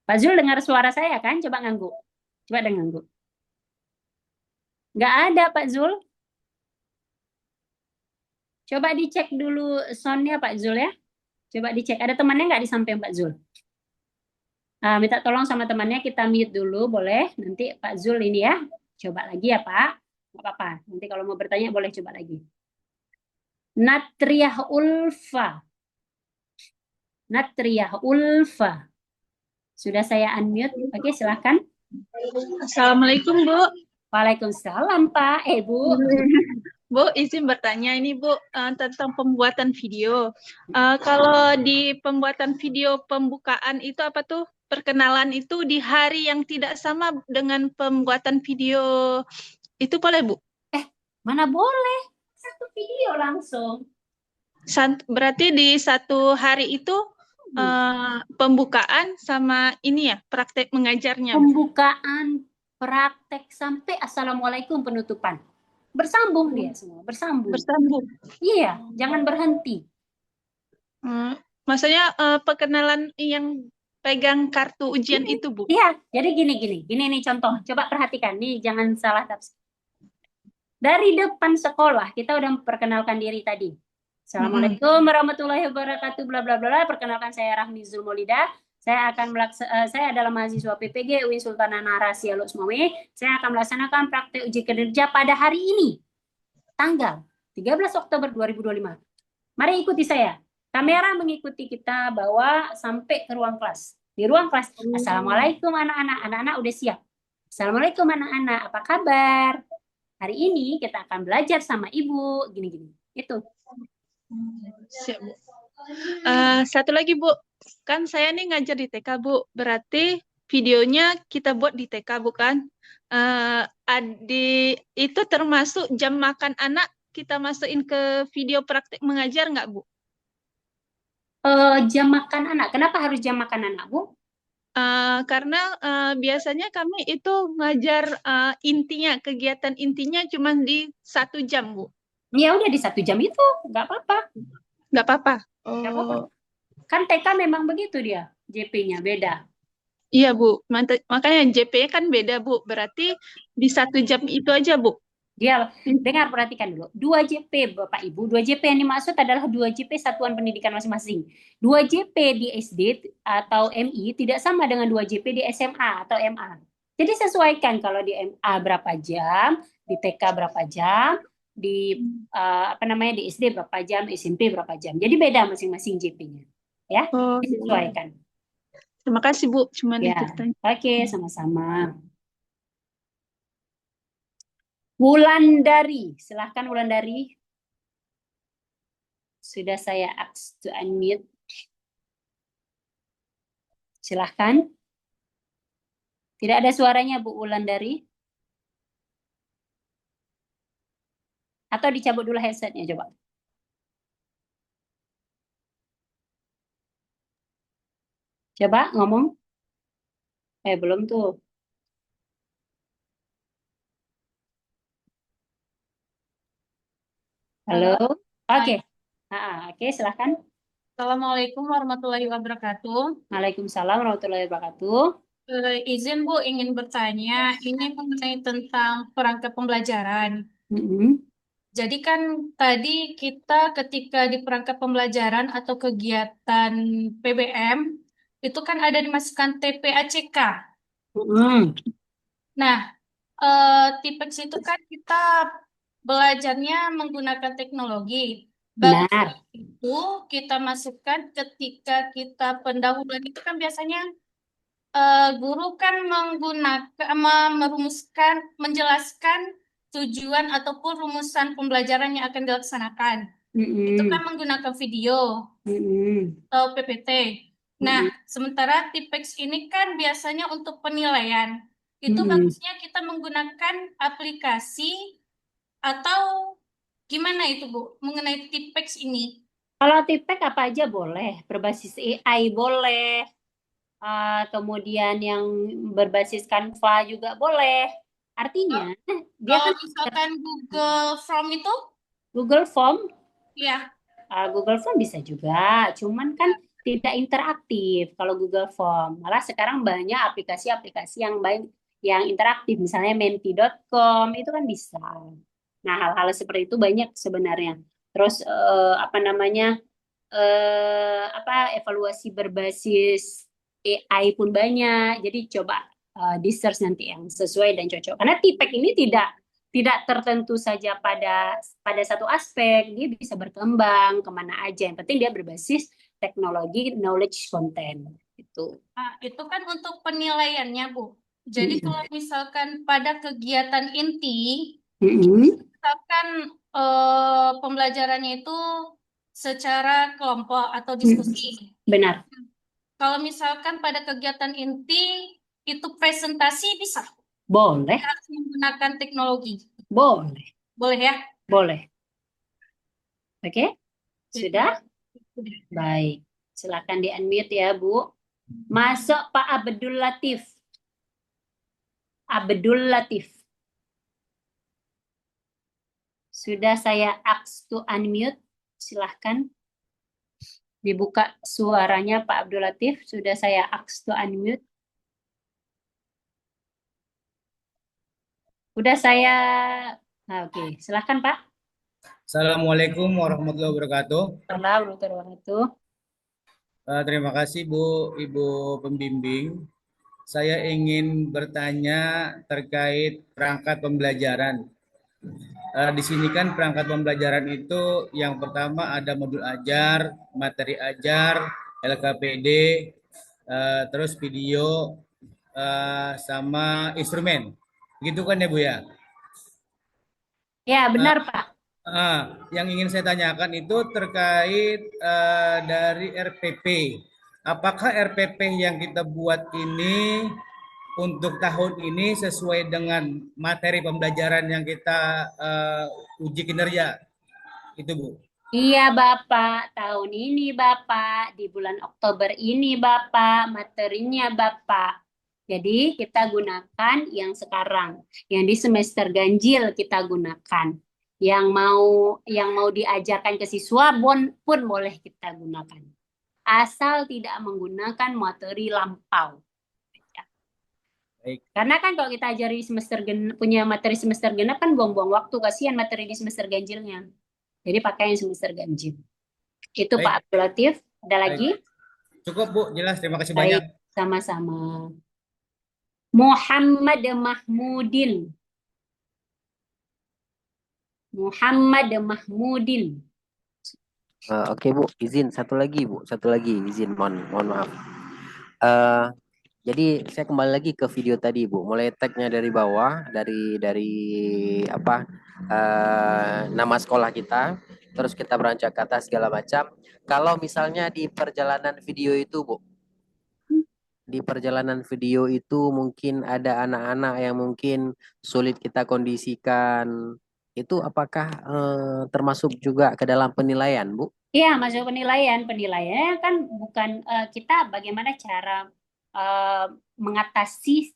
Pak Zul dengar suara saya kan? Coba nganggu. Coba ada nganggu. Nggak ada Pak Zul. Coba dicek dulu soundnya Pak Zul ya. Coba dicek. Ada temannya nggak di samping Pak Zul? Minta tolong sama temannya kita mute dulu, boleh? Nanti Pak Zul ini ya. Coba lagi ya Pak. Nggak apa-apa. Nanti kalau mau bertanya boleh coba lagi. Natriah Ulfa. Natriah Ulfa. Sudah saya unmute. Oke, silakan. Assalamualaikum, Bu. Waalaikumsalam Pak. Bu. Bu, izin bertanya ini, Bu, tentang pembuatan video. Kalau di pembuatan video pembukaan itu apa tuh? Perkenalan itu di hari yang tidak sama dengan pembuatan video itu boleh, Bu? Mana boleh? Satu video langsung. Berarti di satu hari itu pembukaan sama ini ya, praktek mengajarnya, Bu? Pembukaan, praktek, sampai Assalamualaikum penutupan. Bersambung dia semua, bersambung. Bersambung. Iya, jangan berhenti. Maksudnya perkenalan yang pegang kartu ujian itu, Bu? Iya, jadi gini nih contoh. Coba perhatikan, nih jangan salah tafsir. Dari depan sekolah kita udah memperkenalkan diri tadi. Assalamualaikum warahmatullahi wabarakatuh, bla bla bla. Perkenalkan saya Rahmi Zulmolida. Saya adalah mahasiswa PPG UIN Sultan Narasi Alus Mawe. Saya akan melaksanakan praktek uji kinerja pada hari ini, tanggal 13 Oktober 2025. Mari ikuti saya. Kamera mengikuti kita bawa sampai ke ruang kelas. Di ruang kelas, Assalamualaikum anak-anak. Anak-anak udah siap. Assalamualaikum anak-anak, apa kabar? Hari ini kita akan belajar sama Ibu. Gini-gini. Itu. Siap, Bu. Satu lagi, Bu. Kan saya nih ngajar di TK, Bu. Berarti videonya kita buat di TK, bukan? Itu termasuk jam makan anak kita masukin ke video praktek mengajar nggak, Bu? Jam makan anak. Kenapa harus jam makan anak, Bu? Karena biasanya kami itu ngajar kegiatan intinya cuma di 1 jam, Bu. Ya udah di 1 jam itu, nggak apa-apa. Nggak apa-apa. Nggak apa-apa. Kan TK memang begitu dia, JP-nya beda. Iya, Bu. Makanya JP-nya kan beda, Bu. Berarti di 1 jam itu aja, Bu. Dia dengar, perhatikan dulu. 2 JP Bapak Ibu, 2 JP yang dimaksud adalah 2 JP satuan pendidikan masing-masing. 2 JP di SD atau MI tidak sama dengan 2 JP di SMA atau MA. Jadi sesuaikan, kalau di MA berapa jam, di TK berapa jam, di di SD berapa jam, SMP berapa jam. Jadi beda masing-masing JP-nya. Ya, disesuaikan. Terima kasih, Bu. Cuman Ya. itu tanya. Oke, sama-sama. Wulandari, silahkan Wulandari. Sudah saya ask to unmute. Silahkan. Tidak ada suaranya Bu Wulandari. Atau dicabut dulu headsetnya, coba. Coba ngomong. Belum tuh. Halo. Oke. Oke, silahkan. Assalamualaikum warahmatullahi wabarakatuh. Waalaikumsalam warahmatullahi wabarakatuh. Izin Bu, ingin bertanya, ini mengenai tentang perangkat pembelajaran. Jadi kan tadi kita ketika di perangkat pembelajaran atau kegiatan PBM, itu kan ada dimasukkan TPACK. Nah, Tipex itu kan kita belajarnya menggunakan teknologi. Benar. Bagus itu kita masukkan ketika kita pendahuluan itu kan biasanya guru kan menjelaskan tujuan ataupun rumusan pembelajaran yang akan dilaksanakan. Itu kan menggunakan video atau PPT. Nah, sementara Tipex ini kan biasanya untuk penilaian. Itu bagusnya kita menggunakan aplikasi atau gimana itu, Bu, mengenai Tipex ini? Kalau Tipek apa aja boleh, berbasis AI boleh, kemudian yang berbasis Canva juga boleh. Artinya dia Kalau kan misalkan Google Form itu, Google Form, ya, Google Form bisa juga, cuman kan tidak interaktif kalau Google Form. Malah sekarang banyak aplikasi-aplikasi yang baik yang interaktif, misalnya menti.com itu kan bisa. Nah, hal-hal seperti itu banyak sebenarnya. Terus apa namanya? Evaluasi berbasis AI pun banyak. Jadi coba di search nanti yang sesuai dan cocok. Karena Tipek ini tidak tertentu saja pada satu aspek, dia bisa berkembang kemana aja. Yang penting dia berbasis teknologi knowledge content itu. itu kan untuk penilaiannya, Bu. Jadi kalau misalkan pada kegiatan inti, misalkan pembelajarannya itu secara kelompok atau diskusi. Benar. Kalau misalkan pada kegiatan inti itu presentasi bisa. Boleh. Harus menggunakan teknologi. Boleh. Boleh ya? Boleh. Oke? Sudah? Baik. Silakan di-unmute ya, Bu. Masuk Pak Abdul Latif. Abdul Latif. Sudah saya ask to unmute. Silahkan. Dibuka suaranya Pak Abdul Latif. Sudah saya ask to unmute. Udah saya... Oke, silahkan Pak. Assalamualaikum warahmatullahi wabarakatuh. Assalamualaikum warahmatullahi wabarakatuh. Terima kasih Bu, Ibu pembimbing. Saya ingin bertanya terkait perangkat pembelajaran. Di sini kan perangkat pembelajaran itu yang pertama ada modul ajar, materi ajar, LKPD, terus video, sama instrumen. Begitu kan ya Bu ya? Ya, benar Pak. Yang ingin saya tanyakan itu terkait dari RPP. Apakah RPP yang kita buat ini untuk tahun ini sesuai dengan materi pembelajaran yang kita uji kinerja? Itu Bu. Iya Bapak, tahun ini Bapak, di bulan Oktober ini Bapak, materinya Bapak. Jadi kita gunakan yang sekarang, yang di semester ganjil kita gunakan. Yang mau diajarkan ke siswa pun boleh kita gunakan. Asal tidak menggunakan materi lampau. Baik. Karena kan kalau kita ajari punya materi semester genap kan buang-buang waktu, kasihan materi di semester ganjilnya. Jadi pakai yang semester ganjil. Itu Baik. Pak Abdul Latif. Ada lagi? Cukup Bu, jelas. Terima kasih Baik, banyak. sama-sama. Muhammad Mahmudin. Muhammad Mahmudin. Oke Bu, izin satu lagi Bu, izin, mohon maaf. Jadi saya kembali lagi ke video tadi Bu, mulai tagnya dari bawah, dari apa nama sekolah kita, terus kita beranjak ke atas segala macam. Kalau misalnya di perjalanan video itu Bu, mungkin ada anak-anak yang mungkin sulit kita kondisikan, itu apakah termasuk juga ke dalam penilaian Bu? Iya, masuk penilaian. Penilaiannya kan bukan kita bagaimana cara mengatasi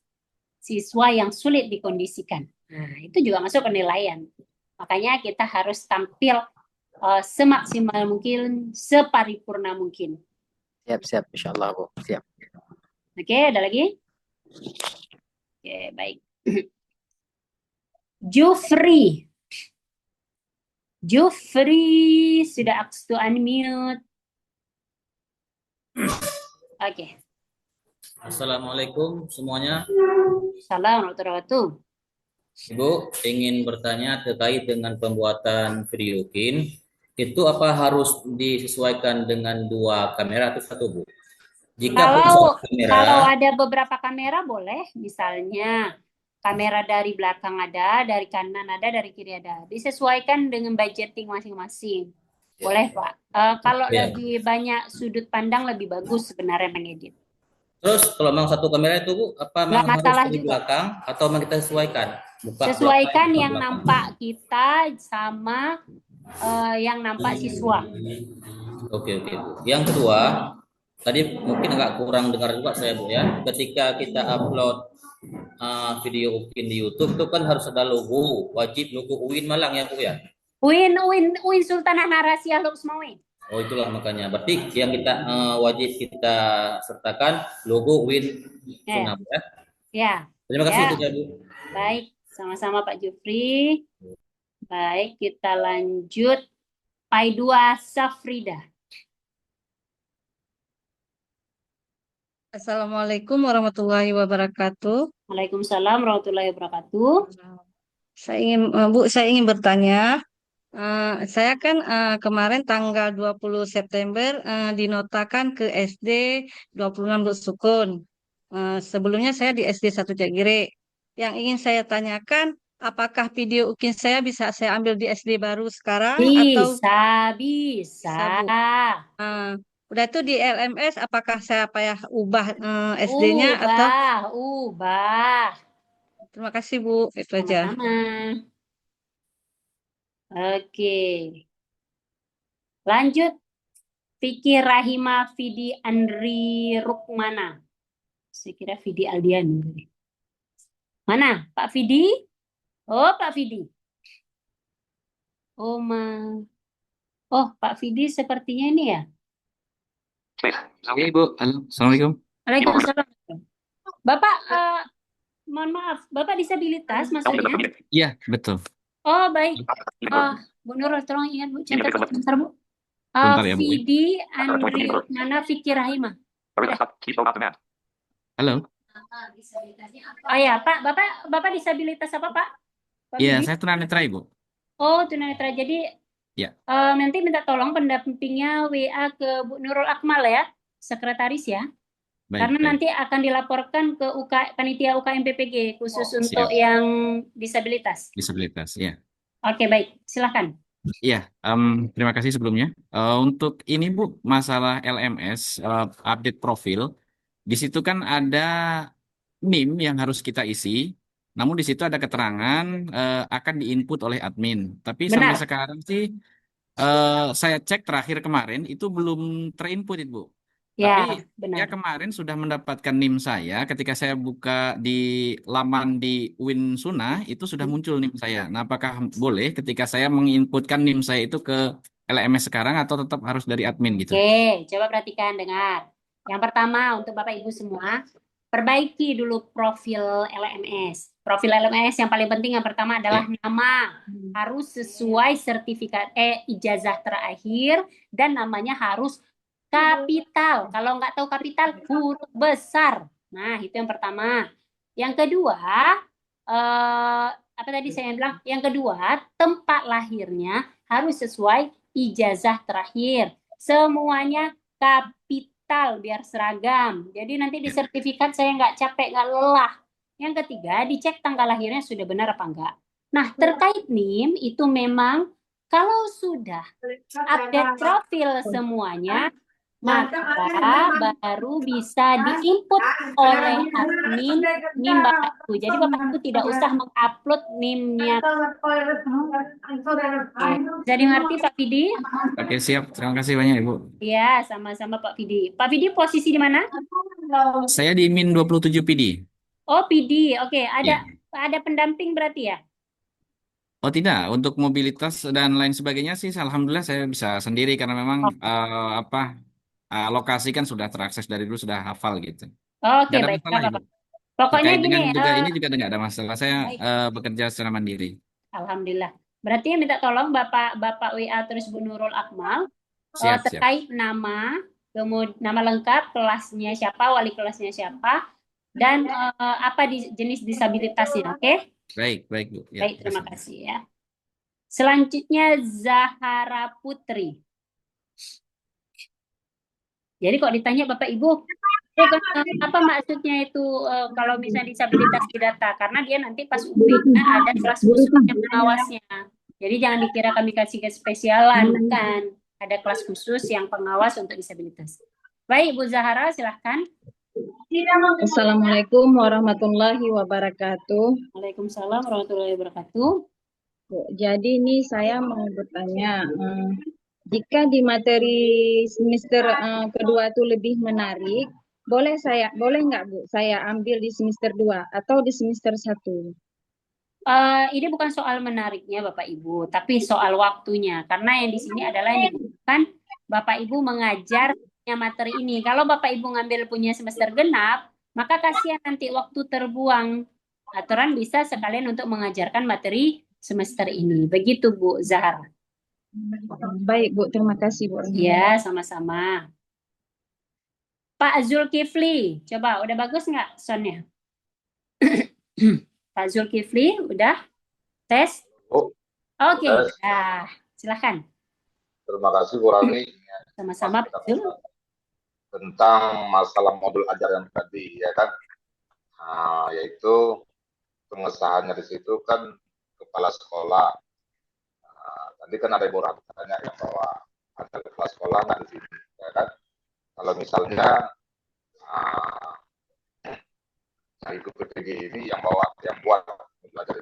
siswa yang sulit dikondisikan. Nah, itu juga masuk penilaian. Makanya kita harus tampil semaksimal mungkin, separipurna mungkin. Siap, insya Allah Bu, siap. Oke, ada lagi? Oke, baik. Jufri. Jufri, sudah ask to unmute. Oke. Assalamualaikum semuanya. Assalamualaikum warahmatullahi wabarakatuh. Ibu ingin bertanya terkait dengan pembuatan video UKIN, itu apa harus disesuaikan dengan 2 kamera atau 1, Bu? Jika pun Kalau 1 kamera, ada beberapa kamera boleh, misalnya kamera dari belakang ada, dari kanan ada, dari kiri ada. Disesuaikan dengan budgeting masing-masing. Boleh, Pak. Kalau ya. lebih banyak sudut pandang lebih bagus sebenarnya mengedit. Terus kalau memang 1 kamera itu, Bu, apa Nggak memang harus masalah dari juga. belakang atau memang kita sesuaikan? Buka Sesuaikan belakang, buka yang belakang. nampak kita sama yang nampak siswa. Oke, Bu. Yang kedua, tadi mungkin agak kurang dengar juga saya, Bu, ya. Ketika kita upload video UKIN di YouTube itu kan harus ada logo, wajib logo UIN Malang ya, Bu, ya. Uin Sultanah Narasi Ahluk Semawi. Oh, itulah makanya. Berarti yang kita wajib kita sertakan logo UIN Sunnah, Bu, ya. Ya. Terima kasih Ya. itu ya, Bu. Baik, sama-sama Pak Jufri. Baik, kita lanjut. Paidua Safrida. Assalamualaikum warahmatullahi wabarakatuh. Waalaikumsalam warahmatullahi wabarakatuh. Saya ingin bertanya. Saya kan kemarin tanggal 20 September dinotakan ke SD 26 Dut Sukun. Sebelumnya saya di SD 1 Jagire. Yang ingin saya tanyakan, apakah video UKIN saya bisa saya ambil di SD baru sekarang atau Bisa. Bu? Udah itu di LMS, apakah saya ubah SD-nya atau? Ubah. Terima kasih Bu, itu aja. Sama-sama. Oke. Lanjut. Vicky Rahima Vidi Andri Rukmana. Saya kira Vidi Aldian. Mana? Pak Vidi? Oh, Pak Vidi. Oh, Pak Vidi sepertinya ini ya. Oke, Ibu. Halo, Assalamualaikum. Waalaikumsalam. Bapak, mohon maaf, Bapak disabilitas maksudnya? Iya, betul. Oh, baik. Bu Nurul, tolong ingat Bu, catat sebentar Bu. Bentar ya, Bu. Vidi Andri Rukmana Vicky Rahima. Halo. Oh ya, Pak, Bapak disabilitas apa, Pak? Pak Iya, Vidi? saya tunanetra, Ibu. Oh, tunanetra. Jadi Ya. nanti minta tolong pendampingnya WA ke Bu Nurul Akmal ya, sekretaris ya. Baik, Karena baik. nanti akan dilaporkan ke panitia UKM PPG khusus untuk Siap. yang disabilitas. Disabilitas, ya. Oke, baik. Silakan. Iya, terima kasih sebelumnya. Untuk ini, Bu, masalah LMS, update profil, di situ kan ada NIM yang harus kita isi. Namun di situ ada keterangan akan diinput oleh admin. Tapi sampai Benar. sekarang sih saya cek terakhir kemarin itu belum terinput, Ibu. Ya, Tapi benar. ya kemarin sudah mendapatkan NIM saya ketika saya buka di laman di UIN Sunnah itu sudah muncul NIM saya. Nah, apakah boleh ketika saya menginputkan NIM saya itu ke LMS sekarang atau tetap harus dari admin gitu? Oke, coba perhatikan, dengar. Yang pertama untuk Bapak Ibu semua, perbaiki dulu profil LMS. Profil LMS yang paling penting yang pertama adalah nama. Harus sesuai sertifikat ijazah terakhir dan namanya harus kapital. Kalau nggak tahu kapital, huruf besar. Nah, itu yang pertama. Yang kedua, apa tadi saya bilang? Yang kedua, tempat lahirnya harus sesuai ijazah terakhir. Semuanya kapital biar seragam. Jadi nanti di sertifikat saya nggak capek, nggak lelah. Yang ketiga, dicek tanggal lahirnya sudah benar apa enggak. Nah, terkait NIM itu memang kalau sudah update profil semuanya, maka baru bisa diinput oleh admin NIM Bapak Ibu. Jadi Bapak Ibu tidak usah mengupload NIM-nya. Bisa dimengerti Pak Vidi? Oke, siap. Terima kasih banyak, Ibu. Iya, sama-sama Pak Vidi. Pak Vidi posisi di mana? Saya di Min 27 PD. Oh, PD. Oke, Iya. ada pendamping berarti ya? Oh tidak, untuk mobilitas dan lain sebagainya sih alhamdulillah saya bisa sendiri karena memang lokasi kan sudah terakses dari dulu, sudah hafal gitu. Oke, Nggak ada baik. masalah, Nggak Ibu. apa-apa. Pokoknya Terkait gini, dengan juga ini juga nggak ada masalah. Saya baik. bekerja secara mandiri. Alhamdulillah. Berarti minta tolong Bapak WA terus Bu Nurul Akmal Siap, siap. terkait nama, kemudian nama lengkap, kelasnya siapa, wali kelasnya siapa, dan apa jenis disabilitasnya, oke? Baik, baik Bu. Ya, Baik, terima kasih. kasih ya. Selanjutnya Zahara Putri. Jadi kok ditanya Bapak Ibu, apa maksudnya itu kalau misalnya disabilitas di data? Karena dia nanti pas UP-nya ada kelas khusus yang pengawasnya. Jadi jangan dikira kami kasih kespesialan, bukan. Ada kelas khusus yang pengawas untuk disabilitas. Baik, Bu Zahara, silahkan. Assalamualaikum warahmatullahi wabarakatuh. Waalaikumsalam warahmatullahi wabarakatuh. Bu, jadi ini saya mau bertanya, jika di materi semester kedua itu lebih menarik, boleh nggak Bu, saya ambil di semester 2 atau di semester 1? Ini bukan soal menariknya Bapak Ibu, tapi soal waktunya. Karena yang di sini adalah yang dibutuhkan Bapak Ibu mengajar materi ini. Kalau Bapak Ibu ngambil punya semester genap, maka kasihan nanti waktu terbuang. Aturan bisa sekalian untuk mengajarkan materi semester ini. Begitu Bu Zahra. Baik Bu, terima kasih Bu. Ya, sama-sama. Pak Zulkifli, coba udah bagus nggak soundnya? Pak Zulkifli, udah tes? Oh, Oke, tes. nah, silakan. Terima kasih Bu Rani Sama-sama Pak Zul. tentang masalah modul ajar yang tadi ya kan. Nah, yaitu pengesahannya di situ kan kepala sekolah. Nah, tadi kan ada Ibu Rani tanya yang bahwa ada kepala sekolah nggak di sini ya kan. Kalau misalnya ikut PPG ini yang buat belajar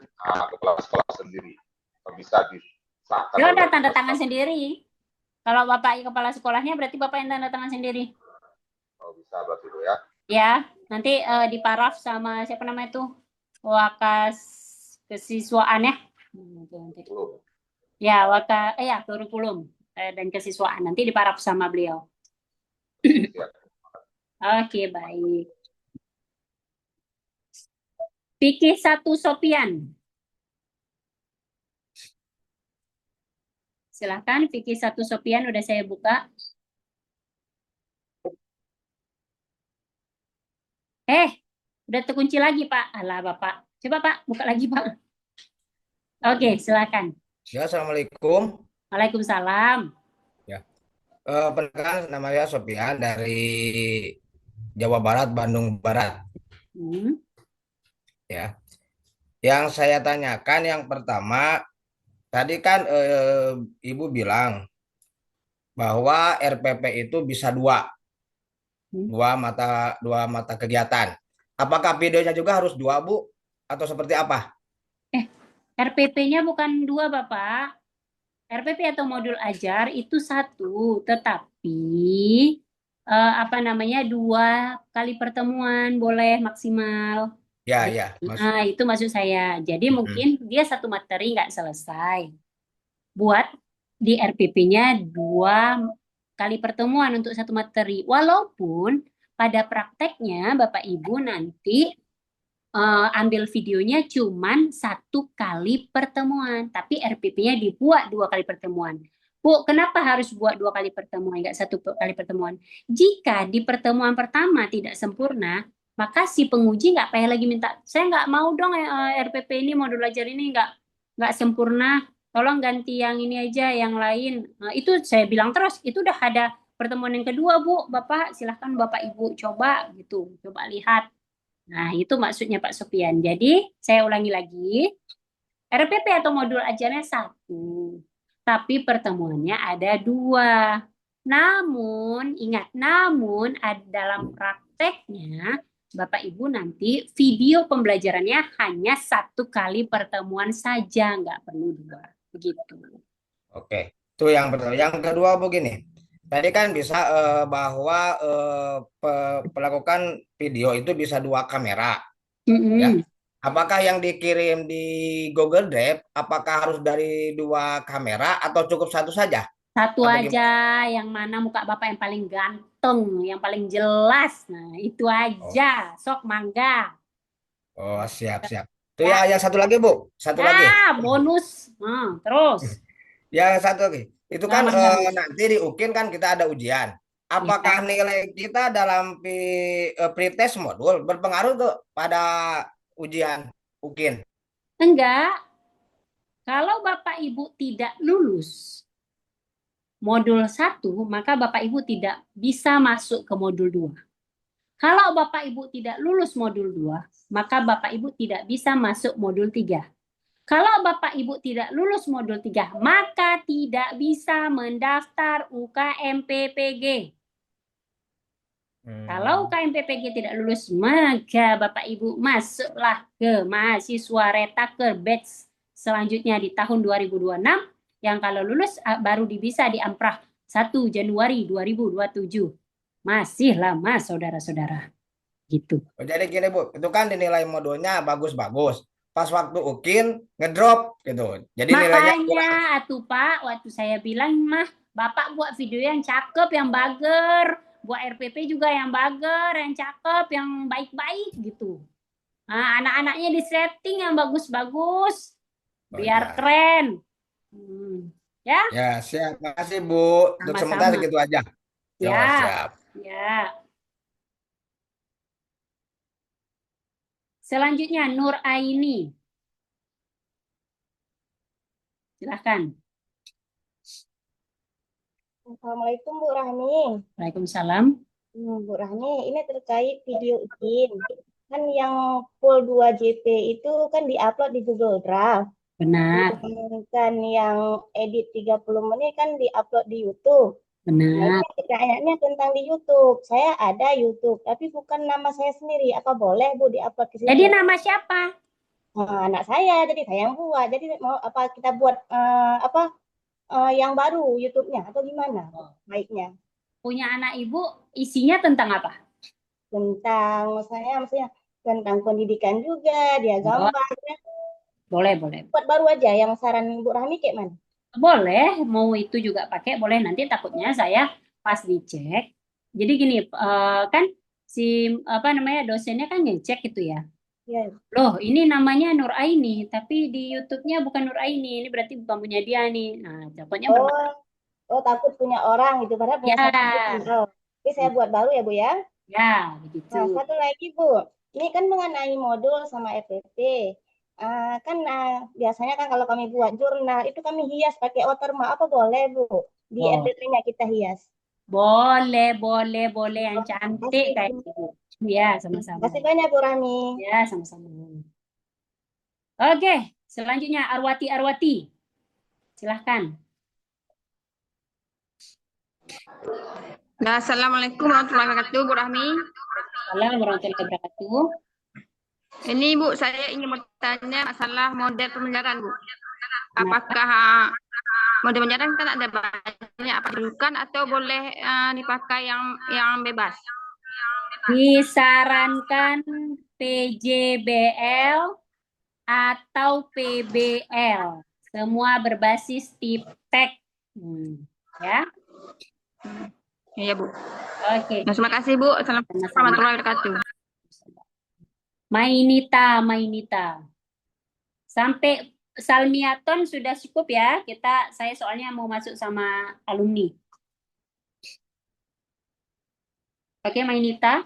kepala sekolah sendiri, bisa disahkan. Ya udah tanda tangan sendiri. Kalau Bapak kepala sekolahnya berarti Bapak yang tanda tangan sendiri. Oh, bisa berarti Bu ya. Ya, nanti diparaf sama siapa namanya itu? Wakas kesiswaan ya. Ya, kurikulum dan kesiswaan nanti diparaf sama beliau. Oke, baik. Fikih 1 Sopian. Silakan, Fikih 1 Sopian udah saya buka. Udah terkunci lagi Pak. Alah Bapak. Coba Pak, buka lagi Pak. Oke, silakan. Ya, Assalamualaikum. Waalaikumsalam. Ya. Perkenalkan, nama saya Sopian dari Jawa Barat, Bandung Barat. Ya. Yang saya tanyakan yang pertama, tadi kan Ibu bilang bahwa RPP itu bisa dua mata kegiatan. Apakah videonya juga harus 2 Bu? Atau seperti apa? RPP-nya bukan 2 Bapak. RPP atau modul ajar itu 1, tetapi 2 kali pertemuan boleh maksimal. Ya. Itu maksud saya. Jadi mungkin dia 1 materi nggak selesai. Buat di RPP-nya 2 kali pertemuan untuk 1 materi. Walaupun pada prakteknya Bapak Ibu nanti ambil videonya cuman 1 kali pertemuan, tapi RPP-nya dibuat 2 kali pertemuan. Bu, kenapa harus buat 2 kali pertemuan, nggak 1 kali pertemuan? Jika di pertemuan pertama tidak sempurna, maka si penguji nggak payah lagi minta, saya nggak mau dong RPP ini, modul ajar ini nggak sempurna, tolong ganti yang ini aja, yang lain. Nah, itu saya bilang terus, itu udah ada pertemuan yang kedua Bu, Bapak silahkan Bapak Ibu coba gitu, coba lihat. Nah, itu maksudnya Pak Sopian. Jadi, saya ulangi lagi. RPP atau modul ajarnya 1. Tapi pertemuannya ada 2. Namun, ingat, dalam prakteknya, Bapak Ibu nanti video pembelajarannya hanya 1 kali pertemuan saja, nggak perlu 2. Begitu. Oke, itu yang pertama. Yang kedua begini. Tadi kan bisa bahwa pelakukan video itu bisa 2 kamera. Ya. Apakah yang dikirim di Google Drive, apakah harus dari 2 kamera atau cukup 1 saja? 1 aja, yang mana muka Bapak yang paling ganteng, yang paling jelas. Nah, itu aja. Sok mangga. Oh, siap. Itu ya, yang 1 lagi Bu, 1 lagi. Bonus. Terus. Yang 1 lagi. Itu kan nanti di UKIN kan kita ada ujian. Apakah nilai kita dalam pretest modul berpengaruh tuh pada ujian UKIN? Enggak. Kalau Bapak Ibu tidak lulus modul 1, maka Bapak Ibu tidak bisa masuk ke modul 2. Kalau Bapak Ibu tidak lulus modul 2, maka Bapak Ibu tidak bisa masuk modul 3. Kalau Bapak Ibu tidak lulus modul 3, maka tidak bisa mendaftar UKM PPG. Kalau UKM PPG tidak lulus, maka Bapak Ibu masuklah ke mahasiswa Retaker batch selanjutnya di tahun 2026, yang kalau lulus baru bisa diamprah 1 Januari 2027. Masih lama, saudara-saudara. Gitu. Jadi gini Bu, itu kan dinilai modulnya bagus-bagus. Pas waktu UKIN ngedrop gitu. Jadi nilainya kurang. Makanya atuh Pak, waktu saya bilang mah Bapak buat video yang cakep, yang bager, buat RPP juga yang bager, yang cakep, yang baik-baik gitu. Nah, anak-anaknya di setting yang bagus-bagus, biar keren. Ya? Ya, siap. Makasih Bu. Untuk sementara Sama-sama. gitu aja. Ya. Siap. Ya. Selanjutnya Nur Aini. Silahkan. Assalamualaikum Bu Rahmi. Waalaikumsalam. Bu Rahmi, ini terkait video UKIN. Kan yang full 2 JP itu kan diupload di Google Drive. Benar. Sedangkan yang edit 30 menit kan diupload di YouTube. Benar. Nah, ini pertanyaannya tentang di YouTube. Saya ada YouTube, tapi bukan nama saya sendiri. Apa boleh Bu diupload ke situ? Jadi nama siapa? Anak saya, jadi saya yang buat. Jadi mau apa kita buat yang baru YouTube-nya atau gimana baiknya? Punya anak Ibu isinya tentang apa? Tentang maksudnya tentang pendidikan juga, dia gambar. Boleh. Buat baru aja, yang saran Bu Rahmi kayak mana? Boleh, mau itu juga pakai, boleh. Nanti takutnya saya pas dicek. Jadi gini, kan si dosennya kan ngecek gitu ya. Iya. Loh, ini namanya Nur Aini, tapi di YouTube-nya bukan Nur Aini. Ini berarti bukan punya dia nih. Nah, takutnya takut punya orang gitu. Padahal punya saya. Jadi saya buat baru ya Bu ya? Ya, begitu. Nah, satu lagi Bu. Ini kan mengenai modul sama FPP. Biasanya kan kalau kami buat jurnal, itu kami hias pakai watermark. Apa boleh Bu? Di FPP-nya kita hias. Boleh. Yang cantik kayak gitu. Ya, sama-sama. Terima kasih banyak Bu Rahmi. Ya, sama-sama. Oke, selanjutnya Arwati. Silahkan. Nah, Assalamualaikum warahmatullahi wabarakatuh, Bu Rahmi. Assalamualaikum warahmatullahi wabarakatuh. Ini Bu, saya ingin bertanya masalah model pembelajaran Bu. Apakah model pembelajaran kan ada banyak apa bukan atau boleh dipakai yang bebas? Disarankan PJBL atau PBL. Semua berbasis TIPTEK. Ya. Iya Bu. Oke. Nah, terima kasih Bu. Assalamualaikum warahmatullahi wabarakatuh. Mainita. Sampai Salmiaton sudah cukup ya. Saya soalnya mau masuk sama alumni. Oke, Mainita.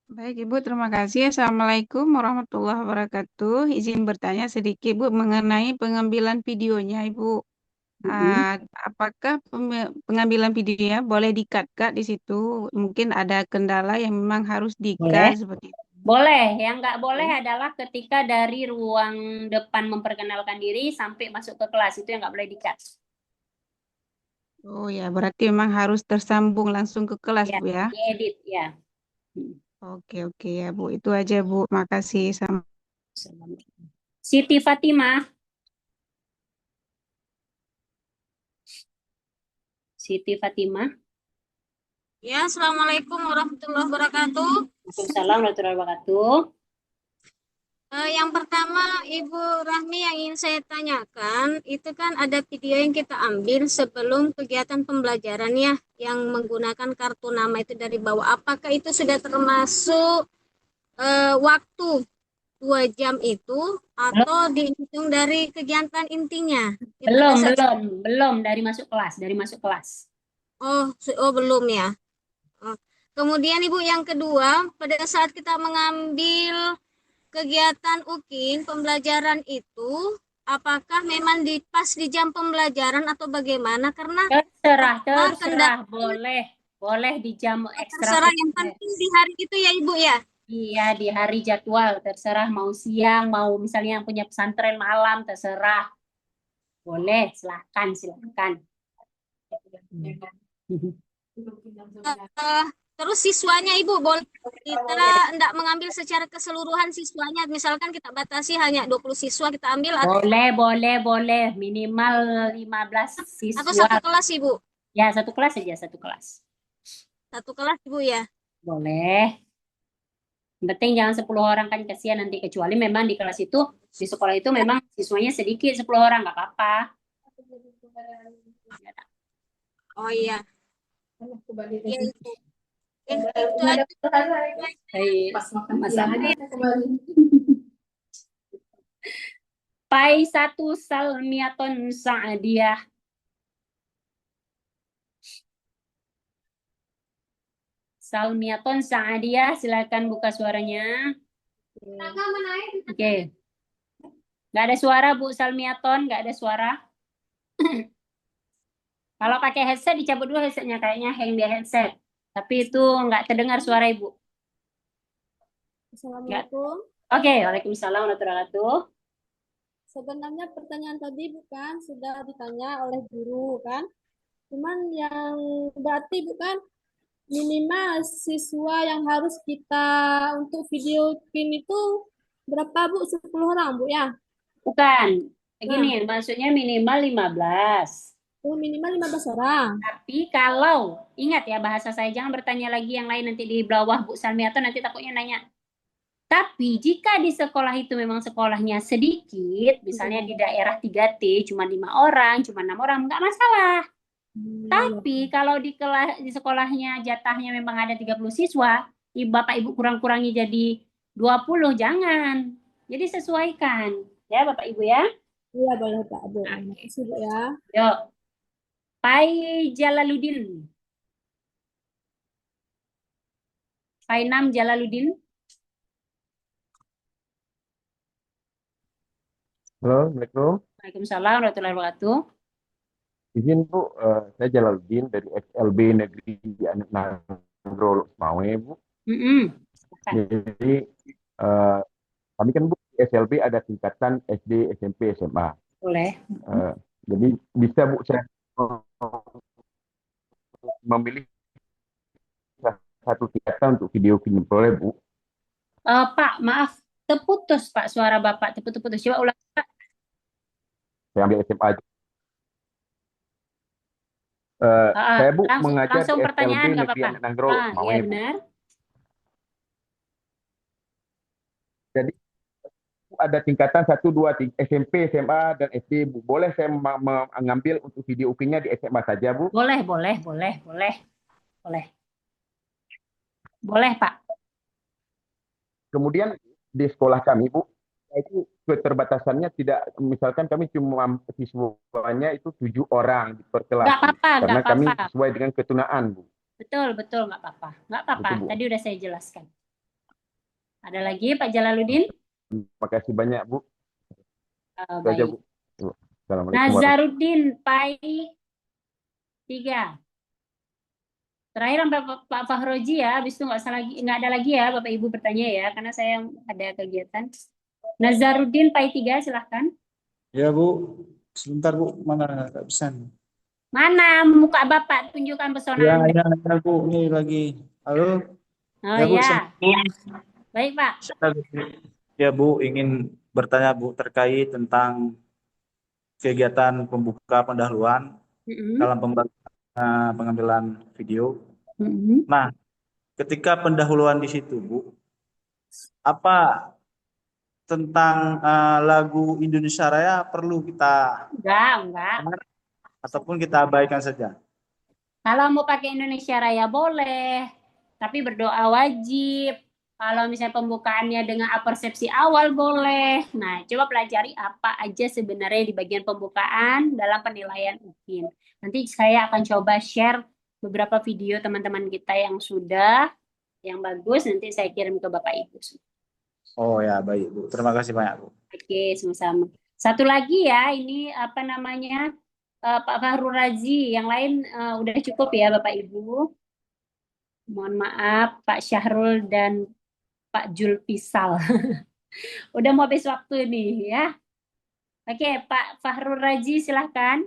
Baik Ibu, terima kasih. Assalamualaikum warahmatullahi wabarakatuh. Izin bertanya sedikit Bu mengenai pengambilan videonya Ibu. Apakah pengambilan videonya boleh di-cut di situ? Mungkin ada kendala yang memang harus di-cut seperti itu. Boleh. Yang nggak boleh adalah ketika dari ruang depan memperkenalkan diri sampai masuk ke kelas. Itu yang nggak boleh di-cut. Oh ya, berarti memang harus tersambung langsung ke kelas Ya, Bu ya? diedit ya. Oke ya Bu, itu aja Bu. Makasih. Siti Fatimah. Ya, Assalamualaikum warahmatullahi wabarakatuh. Waalaikumsalam warahmatullahi wabarakatuh. Yang pertama, Ibu Rahmi, yang ingin saya tanyakan, itu kan ada video yang kita ambil sebelum kegiatan pembelajaran ya, yang menggunakan kartu nama itu dari bawah. Apakah itu sudah termasuk waktu 2 jam itu atau dihitung dari kegiatan intinya? Belum dari masuk kelas. Oh, belum ya. Kemudian Ibu, yang kedua, pada saat kita mengambil kegiatan UKIN pembelajaran itu apakah memang pas di jam pembelajaran atau bagaimana? Karena Terserah, boleh di jam ekstra. terserah, yang penting di hari itu ya Ibu ya. Iya, di hari jadwal, terserah mau siang, mau misalnya yang punya pesantren malam, terserah. Boleh, silahkan. Terus siswanya Ibu, boleh kita enggak mengambil secara keseluruhan siswanya, misalkan kita batasi hanya 20 siswa kita ambil atau Boleh. Minimal 15 siswa. atau satu kelas Ibu? Ya, satu kelas saja, satu kelas. Satu kelas Ibu ya. Boleh. Yang penting jangan 10 orang, kan kasihan nanti, kecuali memang di kelas itu, di sekolah itu memang siswanya sedikit, 10 orang, nggak apa-apa. Oh iya. Ya, itu. Itu aja. Pai 1 Salmiaton Sa'adiyah. Salmiaton Sa'adiyah, silakan buka suaranya. Oke. Nggak ada suara Bu Salmiaton, nggak ada suara. Kalau pakai headset dicabut dulu headsetnya, kayaknya hang di headset. Tapi itu nggak terdengar suara Ibu. Assalamualaikum. Oke, waalaikumsalam warahmatullahi wabarakatuh. Sebenarnya pertanyaan tadi bukan sudah ditanya oleh guru kan? Cuman yang berarti bukan minimal siswa yang harus kita untuk video UKIN itu berapa Bu? 10 orang Bu ya? Bukan. Gini, maksudnya minimal 15. Oh, minimal 15 orang. Tapi kalau, ingat ya bahasa saya, jangan bertanya lagi yang lain nanti di bawah Bu Salmiaton, nanti takutnya nanya. Tapi jika di sekolah itu memang sekolahnya sedikit, misalnya di daerah 3T cuma 5 orang, cuma 6 orang, nggak masalah. Tapi kalau di sekolahnya jatahnya memang ada 30 siswa, Bapak Ibu kurang-kurangi jadi 20, jangan. Jadi sesuaikan. Ya Bapak Ibu ya. Iya boleh Pak Bu. Makasih Bu ya. Yuk. Pai Jalaluddin. Pai 6 Jalaluddin. Halo, Assalamualaikum. Waalaikumsalam warahmatullahi wabarakatuh. Izin Bu, saya Jalaluddin dari SLB Negeri Nanggro Mawe Bu. Jadi kami kan Bu SLB ada tingkatan SD, SMP, SMA. Boleh. Jadi bisa Bu saya memilih satu tingkatan untuk video film, boleh Bu? Pak, maaf, terputus Pak, suara Bapak terputus. Coba ulang Pak. Saya ambil SMA aja. Saya Bu mengajar di SLB Negeri Nanggro Mawe. Iya benar. Jadi ada tingkatan 1, 2, 3, SMP, SMA, dan SD, Bu. Boleh saya mengambil untuk video UKIN-nya di SMA saja, Bu? Boleh, Pak. Kemudian di sekolah kami, Bu, itu keterbatasannya tidak, misalkan kami cuma siswanya itu 7 orang per kelas. Nggak apa-apa, karena nggak kami apa-apa. sesuai dengan ketunaan, Bu. Betul, nggak apa-apa. Nggak apa-apa, Gitu, Bu. tadi udah saya jelaskan. Ada lagi Pak Jalaluddin? Terima kasih banyak, Bu. Itu aja, Baik. Bu. Assalamualaikum warahmatullahi Nazaruddin Pai 3. Terakhir Pak Fahroji ya, habis itu nggak ada lagi ya Bapak Ibu bertanya ya, karena saya ada kegiatan. Nazaruddin Pai 3, silahkan. Ya Bu, sebentar Bu, mana nggak bisa nih. Mana muka Bapak, tunjukkan pesona Ya, Anda. ya Bu, ini lagi. Halo. Oh Ya Bu, ya. Assalamualaikum. Baik Pak. Ya Bu, ingin bertanya Bu terkait tentang kegiatan pembuka pendahuluan dalam pengambilan video. Nah, ketika pendahuluan di situ Bu, apa tentang lagu Indonesia Raya perlu kita Enggak. ataupun kita abaikan saja? Kalau mau pakai Indonesia Raya boleh, tapi berdoa wajib. Kalau misalnya pembukaannya dengan apersepsi awal boleh. Nah, coba pelajari apa aja sebenarnya di bagian pembukaan dalam penilaian UKIN. Nanti saya akan coba share beberapa video teman-teman kita yang sudah, yang bagus, nanti saya kirim ke Bapak Ibu. Oh ya, baik Bu. Terima kasih banyak Bu. Oke, sama-sama. Satu lagi ya, ini apa namanya, Pak Fahru Razi. Yang lain udah cukup ya Bapak Ibu. Mohon maaf Pak Syahrul dan Pak Julpisal. Udah mau habis waktu nih ya. Oke, Pak Fahru Razi silahkan.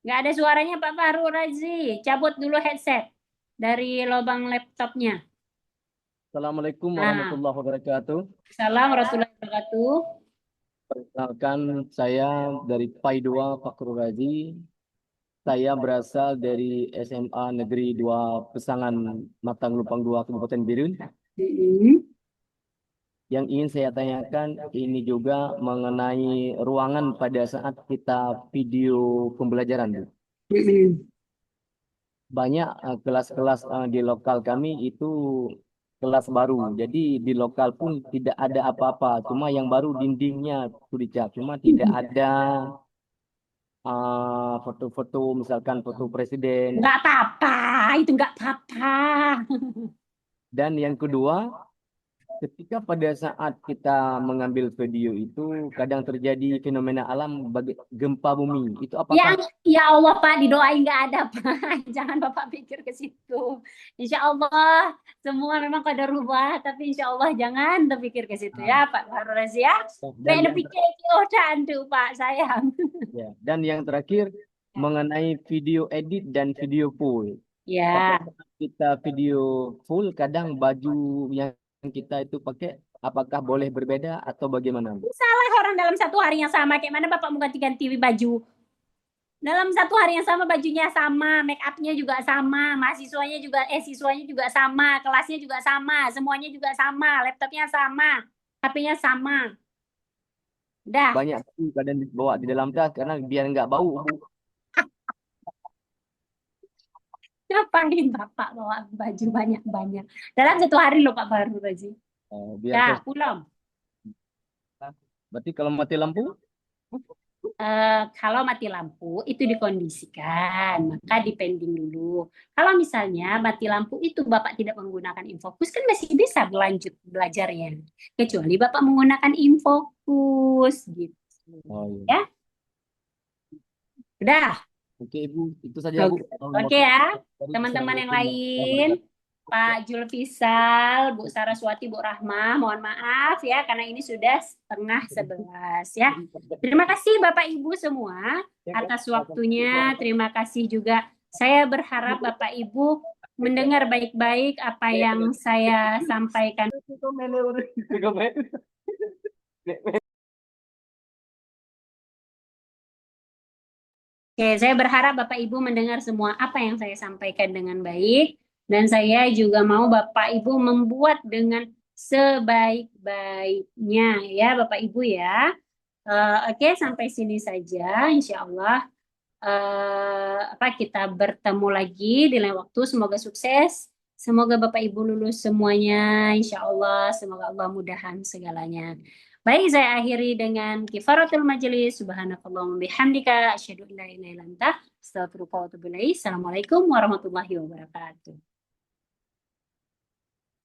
Nggak ada suaranya Pak Fahru Razi. Cabut dulu headset dari lubang laptopnya. Assalamualaikum Nah, warahmatullahi wabarakatuh. Salam warahmatullahi wabarakatuh. Perkenalkan, saya dari PAI 2 Fakrul Razi. Saya berasal dari SMA Negeri 2 Pesangan Matang Lupang 2 Kabupaten Birun. Yang ingin saya tanyakan ini juga mengenai ruangan pada saat kita video pembelajaran, Bu. Banyak kelas-kelas di lokal kami itu kelas baru. Jadi di lokal pun tidak ada apa-apa. Cuma yang baru dindingnya itu dicat. Cuma tidak ada foto-foto, misalkan foto presiden. Nggak apa-apa, itu nggak apa-apa. Dan yang kedua, ketika pada saat kita mengambil video itu kadang terjadi fenomena alam bagi gempa bumi. Itu apakah Ya Allah Pak, didoain nggak ada Pak. Jangan Bapak pikir ke situ. Insya Allah semua memang qadarullah, tapi insya Allah jangan terpikir ke situ ya Pak Fahruz ya. dan Nek pikir tuh Pak sayang. ya, dan yang terakhir mengenai video edit dan video full. Ya. Pada saat kita video full kadang baju yang kita itu pakai apakah boleh berbeda atau bagaimana, Bu? Salah orang dalam satu hari yang sama. Kayak mana Bapak mau ganti-ganti baju? Dalam satu hari yang sama bajunya sama, make upnya juga sama, mahasiswanya juga, siswanya juga sama, kelasnya juga sama, semuanya juga sama, laptopnya sama, HP-nya sama. Udah. Banyak kadang dibawa di dalam tas karena biar nggak bau, Bu. Ngapain Bapak bawa baju banyak-banyak? Dalam satu hari loh Pak Fahru Razi. Biar Pulang. Berarti kalau mati lampu? Kalau mati lampu itu dikondisikan, maka dipending dulu. Kalau misalnya mati lampu itu Bapak tidak menggunakan infocus, kan masih bisa berlanjut belajarnya. Kecuali Bapak menggunakan infocus gitu. Oh, iya. Ya. Udah. Oke, Ibu, itu saja, Bu. Oke ya, teman-teman yang lain, Pak Julfisal, Bu Saraswati, Bu Rahmah, mohon maaf ya karena ini sudah 10:30 ya. Terima kasih Bapak Ibu semua atas waktunya. Terima kasih juga. Saya berharap Bapak Ibu mendengar baik-baik apa yang saya sampaikan. Oke, saya berharap Bapak Ibu mendengar semua apa yang saya sampaikan dengan baik. Dan saya juga mau Bapak Ibu membuat dengan sebaik-baiknya ya Bapak Ibu ya. Oke, sampai sini saja. Insya Allah kita bertemu lagi di lain waktu. Semoga sukses. Semoga Bapak Ibu lulus semuanya. Insya Allah. Semoga Allah mudahkan segalanya. Baik, saya akhiri dengan kifaratul majelis. Subhanakallahumma bihamdika asyhadu an la ilaha illa anta astaghfiruka wa atubu ilaik. Assalamualaikum warahmatullahi wabarakatuh.